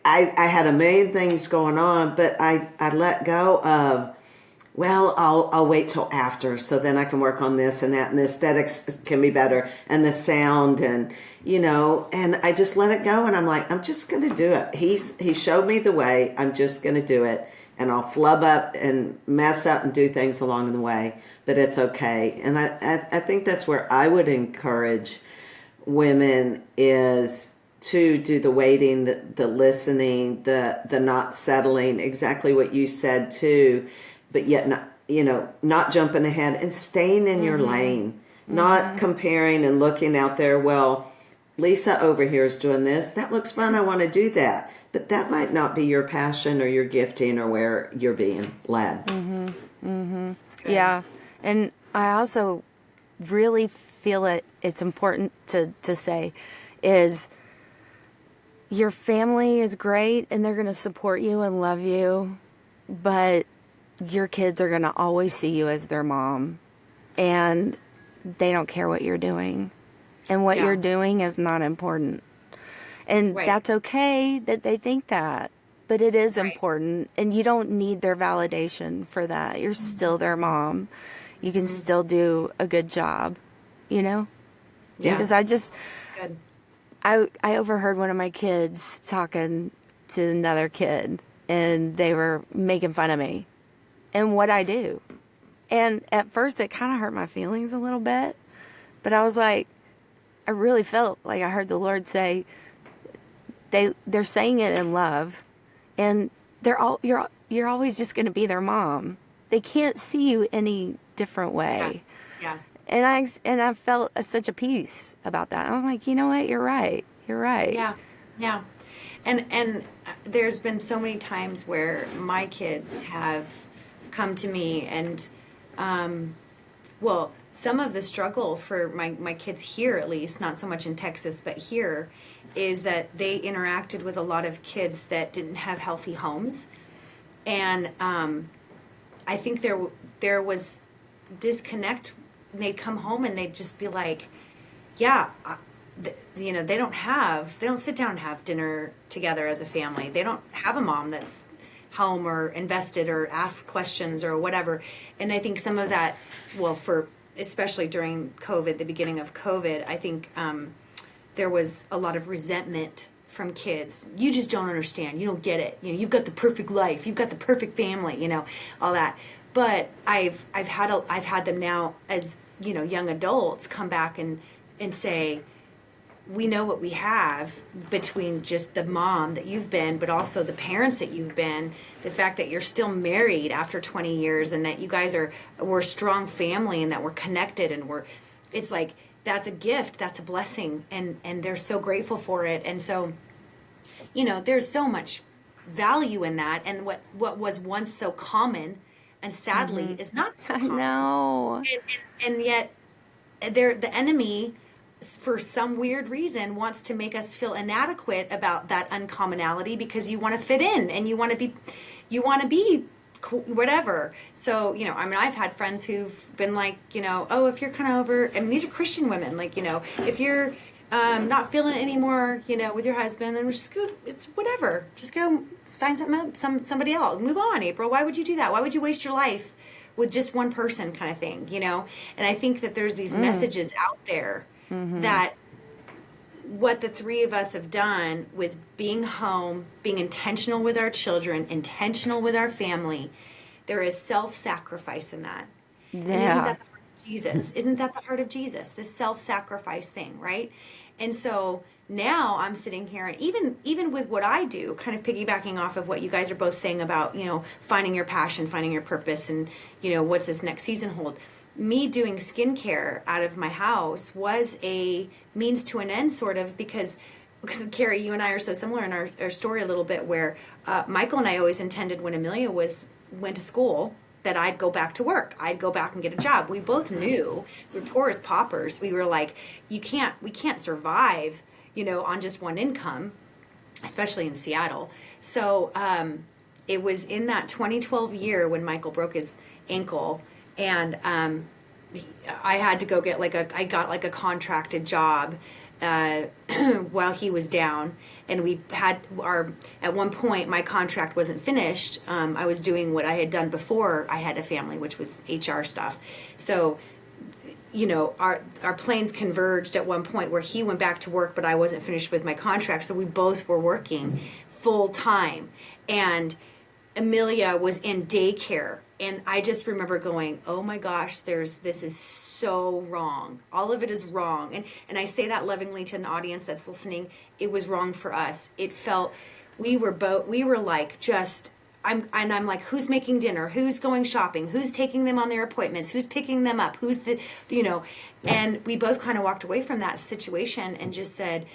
I had a million things going on, but I let go of, well, I'll wait till after, so then I can work on this and that, and the aesthetics can be better, and the sound, and and I just let it go, and I'm like, I'm just going to do it. He showed me the way. I'm just going to do it, and I'll flub up and mess up and do things along the way, but it's okay. And I think that's where I would encourage women, is to do the waiting, the listening, the not settling, exactly what you said too, but yet not jumping ahead and staying in your lane, not comparing and looking out there. Well, Lisa over here is doing this. That looks fun. I want to do that. But that might not be your passion or your gifting or where you're being led. Yeah. And I also really feel it's important to say is, your family is great and they're going to support you and love you, but your kids are going to always see you as their mom, and they don't care what you're doing, and what you're doing is not important. And that's okay that they think that, but it is important, and you don't need their validation for that. You're still their mom. You can still do a good job, Yeah. Because I overheard one of my kids talking to another kid, and they were making fun of me and what I do. And at first it kind of hurt my feelings a little bit, but I was like, I really felt like I heard the Lord say, they're saying it in love, and you're always just going to be their mom. They can't see you any different way. Yeah. And I felt such a peace about that. I'm like, you know what? You're right. You're right. Yeah. And there's been so many times where my kids have come to me, and some of the struggle for my kids here, at least, not so much in Texas, but here, is that they interacted with a lot of kids that didn't have healthy homes. And I think there was disconnect. They'd come home and they'd just be like, they don't sit down and have dinner together as a family. They don't have a mom that's home or invested or asks questions or whatever. And I think some of that, especially during COVID, the beginning of COVID, I think there was a lot of resentment from kids. You just don't understand. You don't get it. You've got the perfect life. You've got the perfect family. All that. But I've had them now as young adults come back and say, we know what we have between just the mom that you've been, but also the parents that you've been, the fact that you're still married after 20 years, and that you guys we're a strong family, and that we're connected, and it's like, that's a gift, that's a blessing, and they're so grateful for it. And so, there's so much value in that, and what was once so common, and sadly is not so common. I know. And yet the enemy, for some weird reason, wants to make us feel inadequate about that uncommonality, because you want to fit in, and you want to be cool, whatever. So, I've had friends who've been like, oh, if you're kind of over, and these are Christian women, like, if you're not feeling it anymore, with your husband, then just go, it's whatever. Just go find somebody else. Move on, April. Why would you do that? Why would you waste your life with just one person, kind of thing, you know? And I think that there's these messages out there that what the three of us have done with being home, being intentional with our children, intentional with our family, there is self-sacrifice in that. Yeah. And isn't that the heart of Jesus? Isn't that the heart of Jesus? This self-sacrifice thing, right? And so now I'm sitting here, and even with what I do, kind of piggybacking off of what you guys are both saying about, you know, finding your passion, finding your purpose, and, you know, what's this next season hold. Me doing skincare out of my house was a means to an end, sort of, because Carrie, you and I are so similar in our story a little bit, where Michael and I always intended when Amelia went to school that I'd go back to work. I'd go back and get a job. We both knew we were poor as paupers. We were like, we can't survive, you know, on just one income, especially in Seattle. So it was in that 2012 year when Michael broke his ankle, and I had to go get I got a contracted job while he was down, and we had at one point my contract wasn't finished. I was doing what I had done before I had a family, which was HR stuff. So, you know, our planes converged at one point where he went back to work, but I wasn't finished with my contract. So we both were working full time, and Amelia was in daycare. And I just remember going, oh my gosh, this is so wrong. All of it is wrong. And I say that lovingly to an audience that's listening. It was wrong for us. It felt, we were like, I'm like, who's making dinner? Who's going shopping? Who's taking them on their appointments? Who's picking them up? Who's and we both kind of walked away from that situation and just said,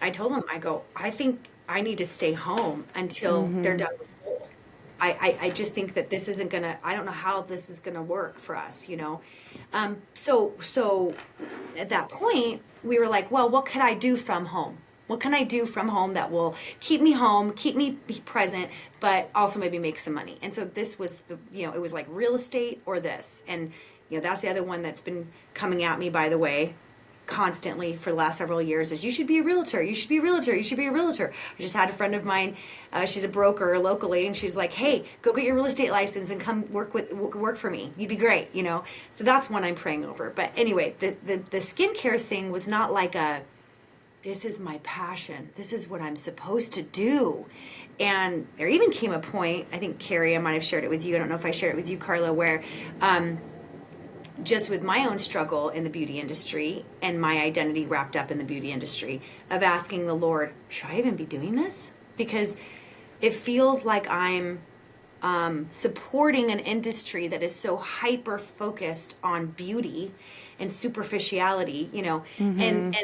I told him, I think I need to stay home until they're done with school. I just think that this isn't gonna, I don't know how this is gonna work for us, you know? So at that point we were like, well, what could I do from home? What can I do from home that will keep me home, keep me present, but also maybe make some money? And so this was it was like real estate or this. And, you know, that's the other one that's been coming at me, by the way, constantly for the last several years, is you should be a realtor. You should be a realtor. You should be a realtor. I just had a friend of mine, she's a broker locally, and she's like, hey, go get your real estate license and come work for me. You'd be great, you know? So that's one I'm praying over. But anyway, the skincare thing was not like this is my passion. This is what I'm supposed to do. And there even came a point, I think, Carrie, I might have shared it with you. I don't know if I shared it with you, Carla, where just with my own struggle in the beauty industry and my identity wrapped up in the beauty industry, of asking the Lord, should I even be doing this? Because it feels like I'm supporting an industry that is so hyper focused on beauty and superficiality, you know, and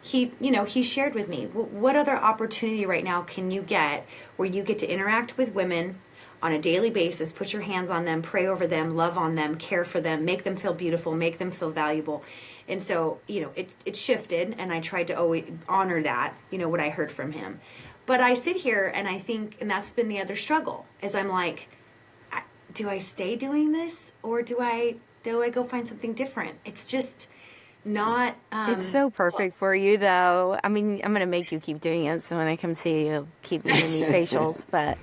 he shared with me, what other opportunity right now can you get where you get to interact with women on a daily basis, put your hands on them, pray over them, love on them, care for them, make them feel beautiful, make them feel valuable. And so, you know, it shifted, and I tried to always honor that, you know, what I heard from him. But I sit here and I think, and that's been the other struggle, is I'm like, do I stay doing this, or do I go find something different? It's just not. It's so perfect for you, though. I mean, I'm going to make you keep doing it, so when I come see you, keep giving me facials, but...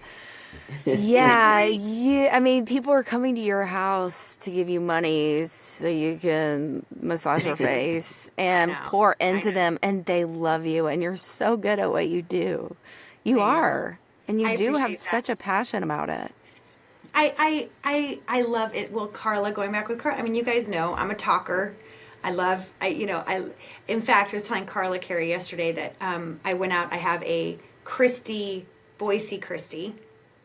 Yeah. I mean, people are coming to your house to give you money so you can massage your face and pour into them, and they love you, and you're so good at what you do. You are, and you do have such a passion about it. I love it. Well, Carla, going back with Carla, I mean, you guys know I'm a talker. In fact, I was telling Carla, Carrie, yesterday that I went out. I have a Boise Christie.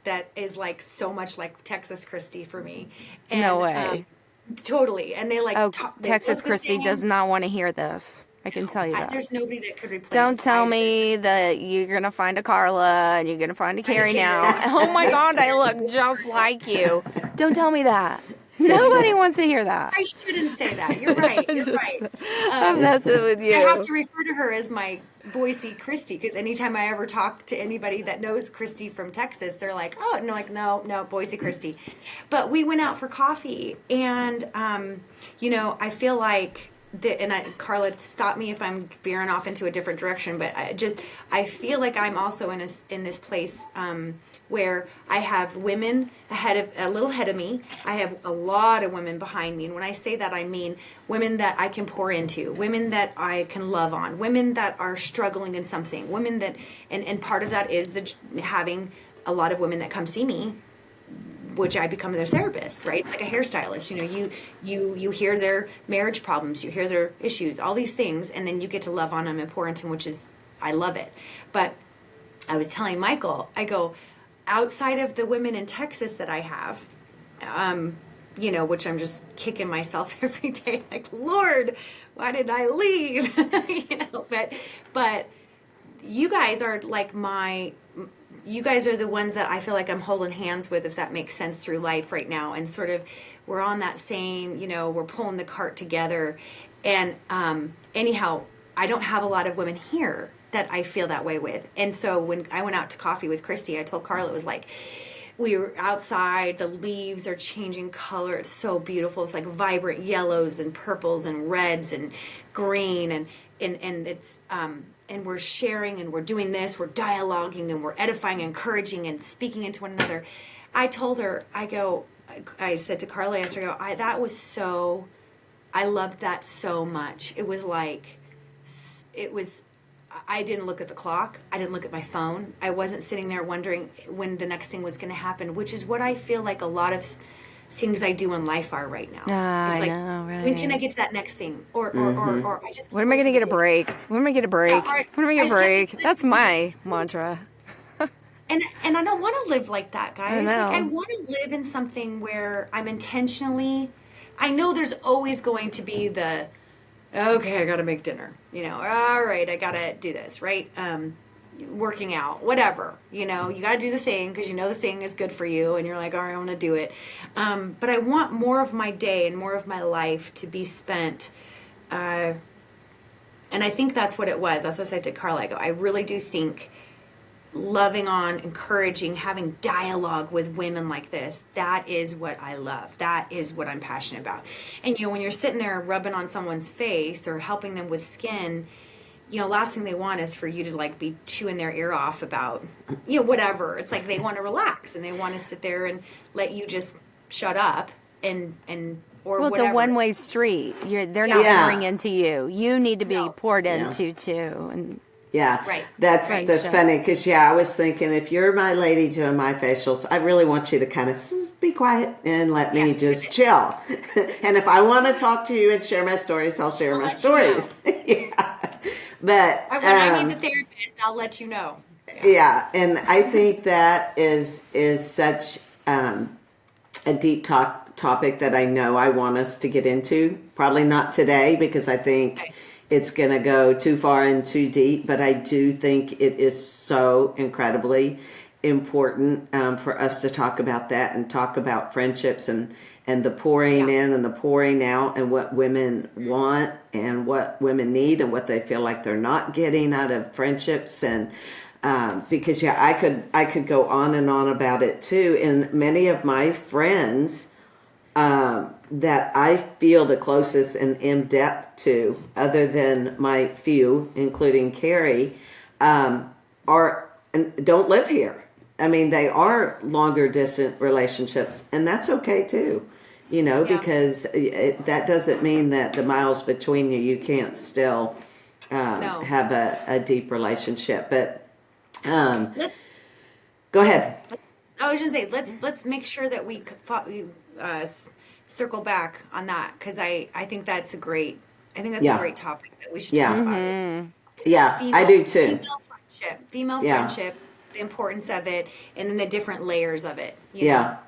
That is like so much like Texas Christie for me. And, no way. Totally. And they like Texas Christie does not want to hear this. I can tell you that. There's nobody that could replace. Don't tell me that you're going to find a Carla and you're going to find a Carrie now. Oh my God, I look just like you. Don't tell me that. Nobody wants to hear that. I shouldn't say that. You're right. You're right. I'm messing with you. I have to refer to her as my Boise Christie, because anytime I ever talk to anybody that knows Christie from Texas, they're like, oh, and I'm like, no, Boise Christie. But we went out for coffee, and, you know, I feel like Carla, stop me if I'm veering off into a different direction, but I feel like I'm also in this place where I have women a little ahead of me. I have a lot of women behind me, and when I say that, I mean women that I can pour into, women that I can love on, women that are struggling in something, women that, and part of that is having a lot of women that come see me, which I become their therapist, right? It's like a hairstylist. You hear their marriage problems, you hear their issues, all these things, and then you get to love on them and pour into them, which is, I love it. But I was telling Michael, I go, outside of the women in Texas that I have, which I'm just kicking myself every day, like, Lord, why did I leave? But you guys are like you guys are the ones that I feel like I'm holding hands with, if that makes sense, through life right now. And sort of, we're on that same, we're pulling the cart together. And anyhow, I don't have a lot of women here that I feel that way with. And so when I went out to coffee with Christy, I told Carla, it was like, we were outside, the leaves are changing color. It's so beautiful. It's like vibrant yellows and purples and reds and green. And it's, and we're sharing and we're doing this, we're dialoguing and we're edifying, encouraging and speaking into one another. I told her, I said to Carla yesterday, I loved that so much. I didn't look at the clock. I didn't look at my phone. I wasn't sitting there wondering when the next thing was going to happen, which is what I feel like a lot of things I do in life are right now. It's like, I know, right? When can I get to that next thing? Or I just. When am I going to get a break? When am I going to get a break? Yeah, when am I going to get a break? That's my mantra. And I don't want to live like that, guys. I know. Like, I want to live in something where I'm intentionally. I know there's always going to be okay, I got to make dinner. All right, I got to do this, right? Working out, whatever. You got to do the thing because the thing is good for you, and you're like, all right, I want to do it. But I want more of my day and more of my life to be spent. And I think that's what it was. That's what I said to Carla. I really do think loving on, encouraging, having dialogue with women like this, that is what I love. That is what I'm passionate about. And, when you're sitting there rubbing on someone's face or helping them with skin, last thing they want is for you to like be chewing their ear off about, whatever. It's like they want to relax and they want to sit there and let you just shut up or well, whatever. It's a one-way street. They're not pouring into you. You need to be poured into too. And yeah, right. That's funny because I was thinking, if you're my lady doing my facials, I really want you to kind of be quiet and let me just chill. And if I want to talk to you and share my stories, I'll share my stories. Yeah, but when I need the therapist, I'll let you know. Yeah, and I think that is such a deep topic that I know I want us to get into. Probably not today because I think it's going to go too far and too deep, but I do think it is so incredibly important for us to talk about that and talk about friendships and the pouring in and the pouring out and what women want and what women need and what they feel like they're not getting out of friendships. And because I could go on and on about it too. And many of my friends that I feel the closest and in depth to, other than my few, including Carrie, don't live here. I mean, they are longer distant relationships, and that's okay too, because that doesn't mean that the miles between you can't still have a deep relationship. But go ahead. I was just saying, let's make sure that we circle back on that because I think that's a great a great topic that we should talk about. Yeah, I do too. Female friendship, the importance of it, and then the different layers of it. Yeah,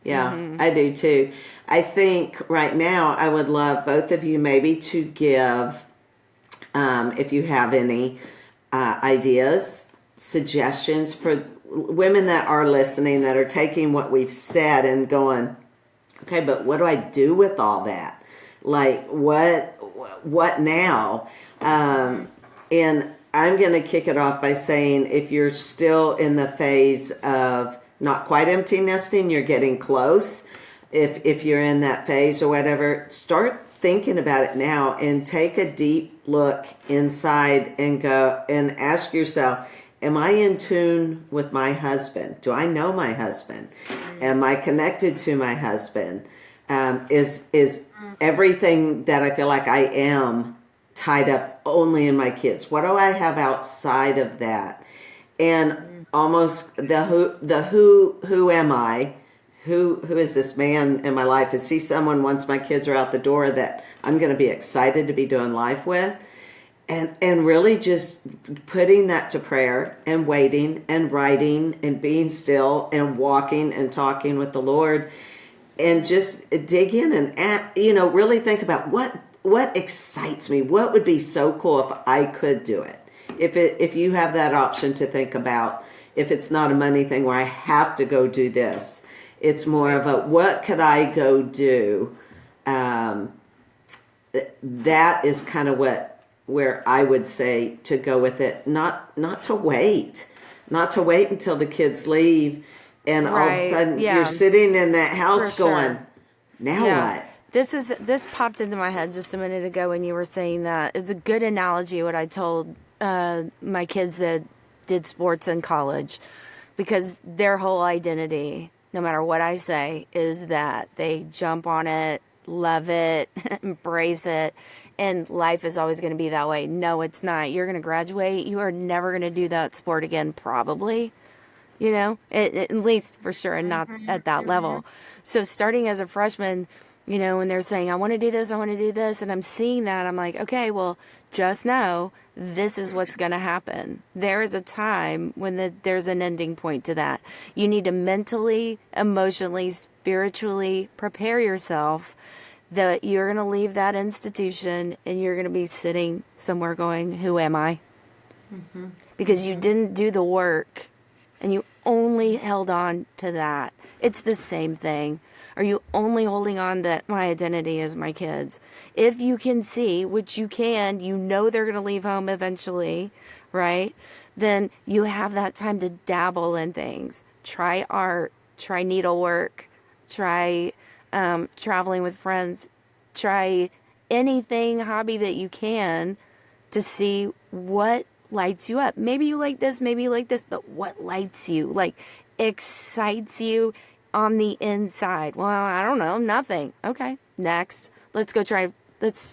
I do too. I think right now I would love both of you maybe to give, if you have any ideas, suggestions for women that are listening, that are taking what we've said and going, okay, but what do I do with all that? Like, what now? And I'm going to kick it off by saying, if you're still in the phase of not quite empty nesting, you're getting close. If you're in that phase or whatever, start thinking about it now, and take a deep look inside and go and ask yourself, am I in tune with my husband? Do I know my husband? Am I connected to my husband? Is everything that I feel like I am tied up only in my kids? What do I have outside of that? And almost who am I? Who is this man in my life? Is he someone, once my kids are out the door, that I'm going to be excited to be doing life with? And really just putting that to prayer and waiting and writing and being still and walking and talking with the Lord, and just dig in and really think about what excites me. What would be so cool if I could do it? If you have that option to think about, if it's not a money thing where I have to go do this, it's more of a, what could I go do? That is kind of where I would say to go with it, not to wait until the kids leave, and all of a sudden you're sitting in that house going, now what? This popped into my head just a minute ago when you were saying that. It's a good analogy what I told my kids that did sports in college, because their whole identity, no matter what I say, is that they jump on it, love it, embrace it, and life is always going to be that way. No, it's not. You're going to graduate. You are never going to do that sport again, probably. At least for sure, and not at that level. So starting as a freshman, when they're saying, I want to do this, and I'm seeing that, I'm like, okay, well, just know this is what's going to happen. There is a time when there's an ending point to that. You need to mentally, emotionally, spiritually prepare yourself that you're going to leave that institution and you're going to be sitting somewhere going, who am I? Because you didn't do the work and you only held on to that. It's the same thing. Are you only holding on that my identity is my kids? If you can see, which you can, they're going to leave home eventually, right? Then you have that time to dabble in things. Try art, try needlework, try traveling with friends, try anything, hobby that you can, to see what lights you up. Maybe you like this, but what lights you, like excites you on the inside? Well, I don't know, nothing. Okay, next. Let's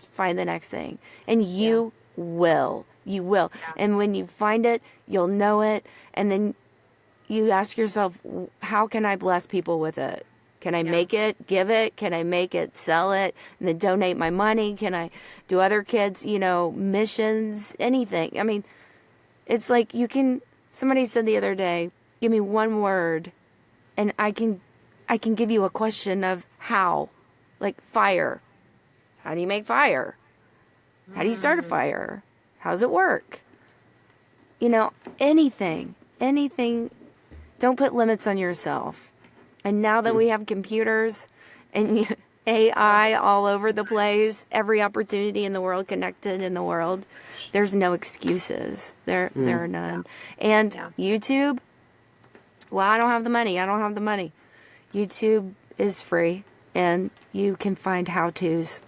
find the next thing. And you will. Yeah. And when you find it, you'll know it. And then you ask yourself, how can I bless people with it? Can I make it, give it? Can I make it, sell it, and then donate my money? Can I do other kids, missions, anything? I mean, it's like somebody said the other day, give me one word and I can give you a question of how, like fire. How do you make fire? How do you start a fire? How does it work? Anything. Don't put limits on yourself. And now that we have computers and AI all over the place, every opportunity in the world, connected in the world, there's no excuses. There are none. And YouTube, well, I don't have the money. YouTube is free, and you can find how-tos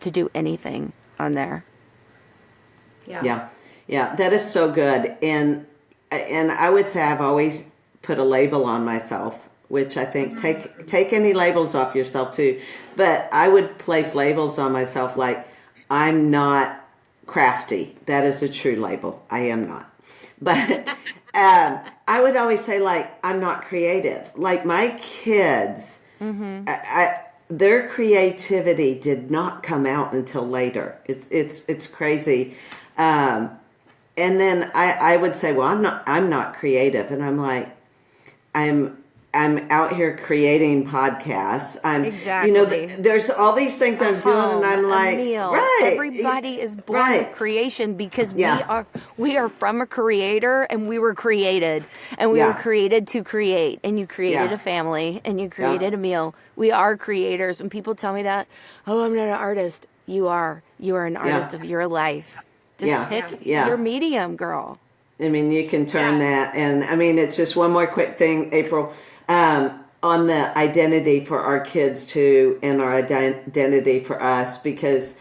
to do anything on there. Yeah, that is so good. And I would say I've always put a label on myself, which I think take any labels off yourself too. But I would place labels on myself like, I'm not crafty. That is a true label. I am not. But I would always say, like, I'm not creative. Like my kids, their creativity did not come out until later. It's crazy. And then I would say, well, I'm not creative. And I'm like, I'm out here creating podcasts. Exactly. There's all these things I'm doing, and I'm like, meal. Right. Everybody is born with creation because we are from a creator, and we were created, and we were created to create. And you created a family, and you created a meal. We are creators. When people tell me that, oh, I'm not an artist. You are. You are an artist of your life. Just pick your medium, girl. I mean, you can turn that, and I mean, it's just one more quick thing, April. on the identity for our kids too, and our identity for us, because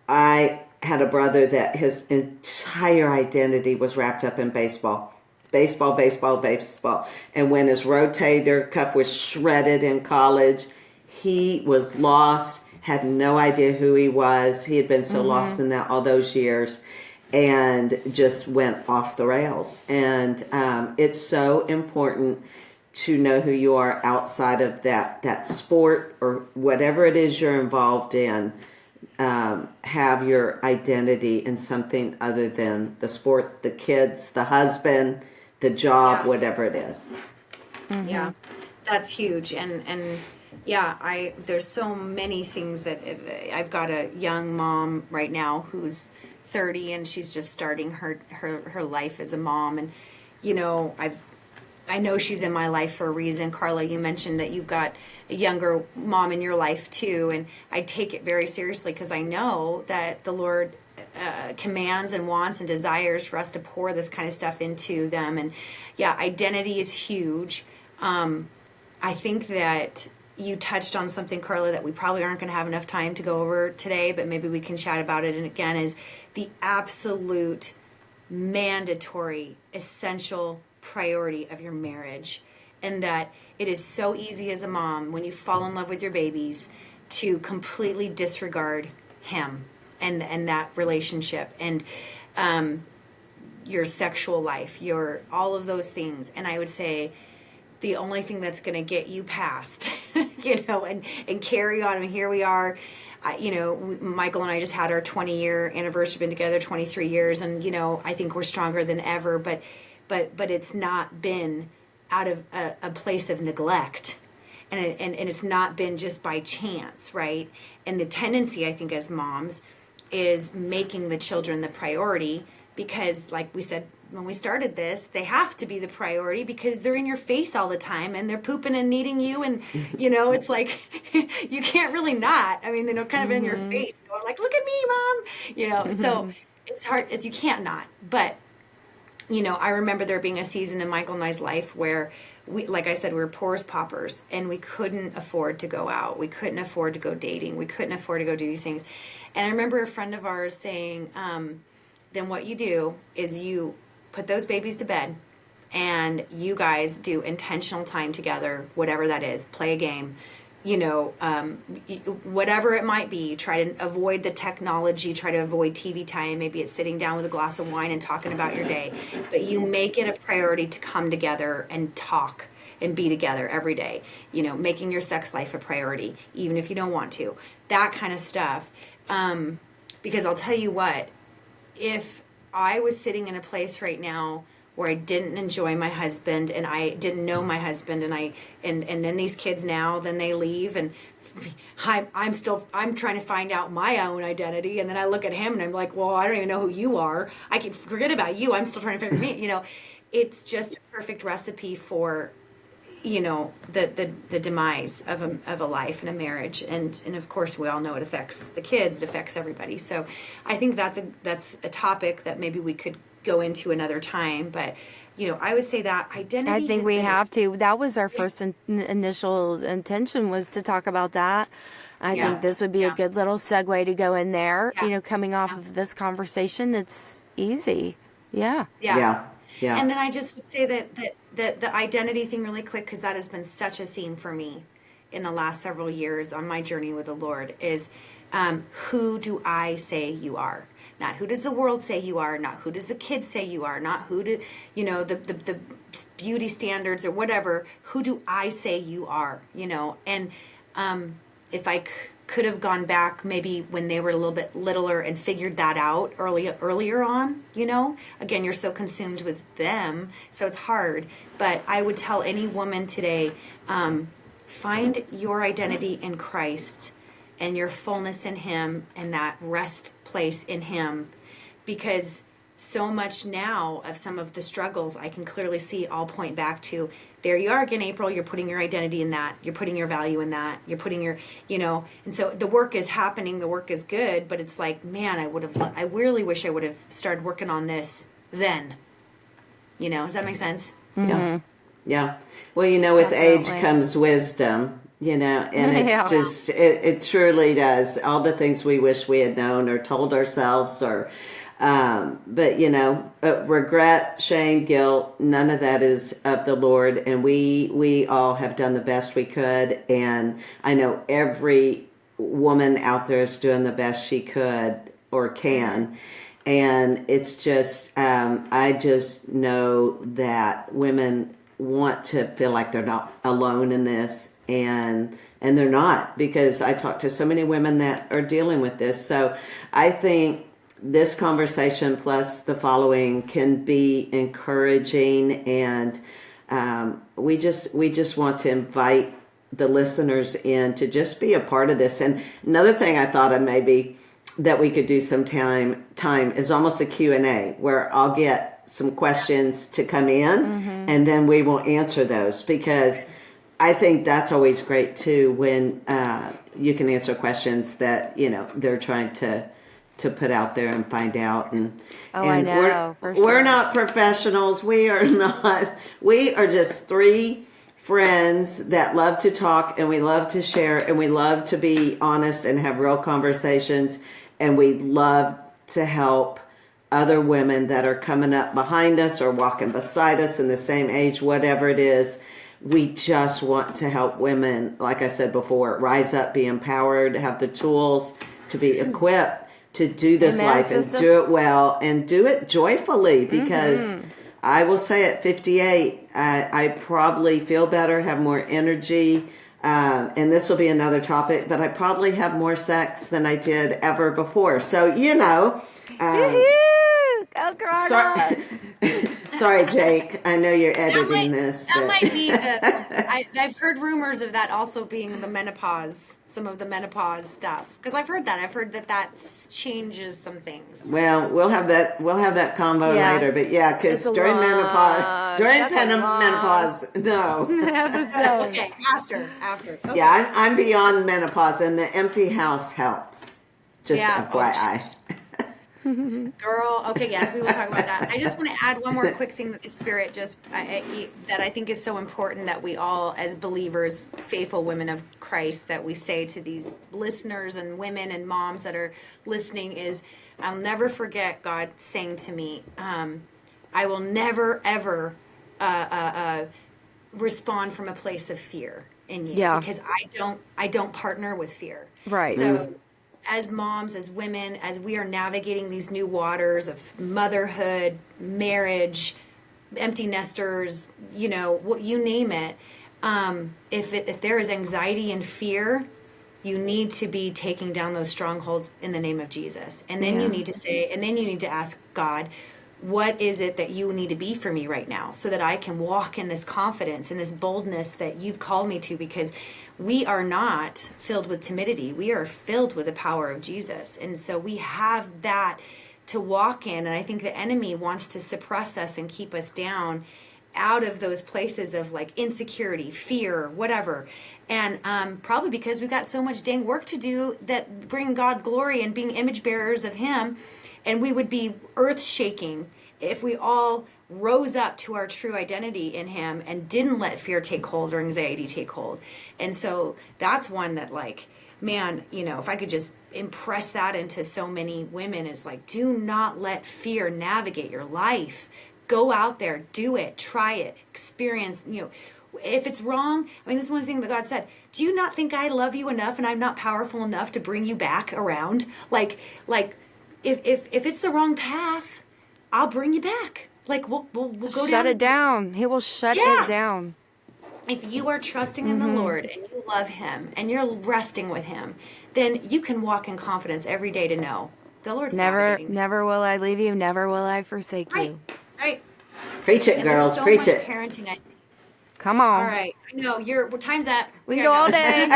I had a brother that his entire identity was wrapped up in baseball. Baseball, baseball, baseball. And when his rotator cuff was shredded in college, he was lost, had no idea who he was. He had been so lost in that all those years, and just went off the rails. And it's so important to know who you are outside of that sport or whatever it is you're involved in. Have your identity in something other than the sport, the kids, the husband, the job, whatever it is. Yeah, that's huge. And yeah, there's so many things that I've got a young mom right now who's 30, and she's just starting her life as a mom. And, you know, I know she's in my life for a reason. Carla, you mentioned that you've got a younger mom in your life too, and I take it very seriously because I know that the Lord commands and wants and desires for us to pour this kind of stuff into them. And yeah, identity is huge. I think that you touched on something, Carla, that we probably aren't going to have enough time to go over today, but maybe we can chat about it. And again, is the absolute mandatory, essential priority of your marriage. And that it is so easy as a mom, when you fall in love with your babies, to completely disregard him and that relationship and your sexual life, your all of those things. And I would say the only thing that's going to get you past, you know, and carry on. I mean, here we are. You know, Michael and I just had our 20-year anniversary, been together 23 years, and, you know, I think we're stronger than ever, but it's not been out of a place of neglect, and it's not been just by chance, right? And the tendency, I think, as moms is making the children the priority because, like we said when we started this, they have to be the priority because they're in your face all the time and they're pooping and needing you, and you know, it's like you can't really not. I mean, they're kind of in your face going like, look at me, mom, you know. So it's hard if you can't not. But you know, I remember there being a season in Michael and I's life where we, like I said, we were poor as paupers, and we couldn't afford to go out. We couldn't afford to go dating. We couldn't afford to go do these things. And I remember a friend of ours saying, then what you do is you put those babies to bed and you guys do intentional time together, whatever that is, play a game, you know, whatever it might be. Try to avoid the technology, try to avoid TV time. Maybe it's sitting down with a glass of wine and talking about your day, but you make it a priority to come together and talk and be together every day, you know, making your sex life a priority, even if you don't want to, that kind of stuff. Because I'll tell you what, if I was sitting in a place right now where I didn't enjoy my husband and I didn't know my husband, and then these kids now, then they leave, and I'm trying to find out my own identity, and then I look at him and I'm like, well, I don't even know who you are. I can forget about you. I'm still trying to figure me, you know. It's just a perfect recipe for, you know, the demise of a life and a marriage, and of course we all know it affects the kids, it affects everybody. So I think that's a topic that maybe we could go into another time, but you know, I would say that identity. I think we have to. That was our first initial intention, was to talk about that. I think this would be a good little segue to go in there. You know, coming off of this conversation, it's easy. Yeah. And then I just would say that the identity thing really quick, because that has been such a theme for me in the last several years on my journey with the Lord, is who do I say you are? Not who does the world say you are, not who does the kids say you are, not who do, you know, the beauty standards or whatever. Who do I say you are, you know? And if I could have gone back maybe when they were a little bit littler and figured that out earlier on, you know, again, you're so consumed with them, so it's hard. But I would tell any woman today, find your identity in Christ and your fullness in him and that rest place in him, because so much now of some of the struggles I can clearly see all point back to, there you are again, April, you're putting your identity in that, you're putting your value in that, you're putting your, you know, and so the work is happening, the work is good, but it's like, man, I really wish I would have started working on this then, you know, does that make sense? Yeah. Yeah. Well, with age Definitely. comes wisdom, and it's Yeah. just, it truly does. All the things we wish we had known or told ourselves but regret, shame, guilt, none of that is of the Lord. And we all have done the best we could. And I know every woman out there is doing the best she could or can. And it's just, I just know that women want to feel like they're not alone in this, and they're not, because I talk to so many women that are dealing with this. So I think this conversation plus the following can be encouraging, and we just want to invite the listeners in to just be a part of this. And another thing I thought of maybe that we could do some time is almost a Q&A, where I'll get some questions to come in, and then we will answer those, because I think that's always great too, when you can answer questions that they're trying to put out there and find out. And I know, for sure. We're not professionals. We are not. We are just three friends that love to talk, and we love to share, and we love to be honest and have real conversations, and we love to help other women that are coming up behind us or walking beside us in the same age, whatever it is. We just want to help women, like I said before, rise up, be empowered, have the tools to be equipped to do this Amen, life, sister. and do it well, and do it joyfully, because I will say at 58, I probably feel better, have more energy, and this will be another topic, but I probably have more sex than I did ever before. So, Go, Corona. sorry, Jake, I know you're editing this. That but- might be I've heard rumors of that also being the menopause, some of the menopause stuff. Because I've heard that changes some things. Well, we'll have that combo Yeah. later, but yeah, because It's a during long- menopause, that's a long- menopause, no. Episode. Okay, after. Okay. Yeah, I'm beyond menopause, and the empty house helps. Just Yeah. FYI. Girl, okay, yes, we will talk about that. I just want to add one more quick thing that the Spirit that I think is so important, that we all, as believers, faithful women of Christ, that we say to these listeners and women and moms that are listening is, I'll never forget God saying to me, I will never, ever respond from a place of fear in you, Yeah. because I don't partner with fear. Right. So as moms, as women, as we are navigating these new waters of motherhood, marriage, empty nesters, you name it, if there is anxiety and fear, you need to be taking down those strongholds in the name of Jesus. And then you need to ask God, what is it that you need to be for me right now, so that I can walk in this confidence and this boldness that you've called me to, because we are not filled with timidity. We are filled with the power of Jesus. And so we have that to walk in. And I think the enemy wants to suppress us and keep us down out of those places of like insecurity, fear, whatever. And probably because we've got so much dang work to do that bring God glory and being image bearers of him. And we would be earth shaking if we all rose up to our true identity in him and didn't let fear take hold or anxiety take hold. And so that's one that, like, man, if I could just impress that into so many women, is like, do not let fear navigate your life. Go out there, do it, try it, experience, if it's wrong. I mean, this is one thing that God said, do you not think I love you enough and I'm not powerful enough to bring you back around? Like, if it's the wrong path, I'll bring you back. Like, we'll go down. Shut it down. He will shut it down. If you are trusting in the Lord and you love him and you're resting with him, then you can walk in confidence every day to know the Lord's navigating this. Never will I leave you. Never will I forsake you. Right. Preach it, And girls. there's so Preach much it. parenting, I think. Come on. All right. I know time's up. We can go all day.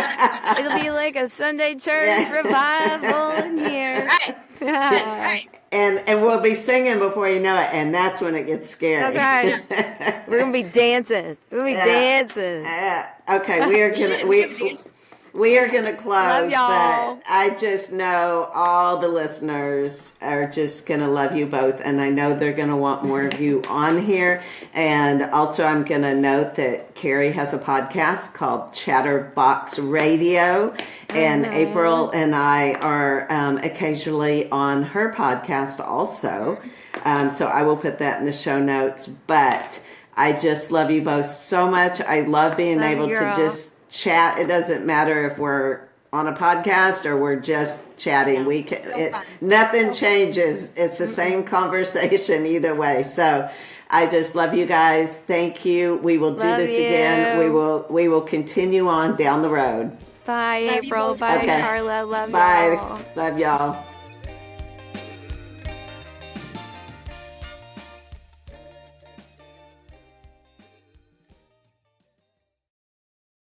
It'll be like a Sunday church revival in here. Right. Right. And we'll be singing before you know it, and that's when it gets scary. That's right. We're gonna be dancing. We're gonna be dancing. Okay, we are gonna We are going to close, Love y'all. but I just know all the listeners are just going to love you both. And I know they're going to want more of you on here. And also, I'm going to note that Carrie has a podcast called Chatterbox Radio. And April and I are occasionally on her podcast also. So I will put that in the show notes. But I just love you both so much. I love being Love able you, to girl. just chat. It doesn't matter if we're on a podcast or we're just chatting. We can, fun. nothing changes. It's the same conversation either way. So I just love you guys. Thank you. We will do Love this again. you. We will continue on down the road. Bye, Love you April. both. Bye, Okay. Carla. Love Bye. y'all. Love y'all.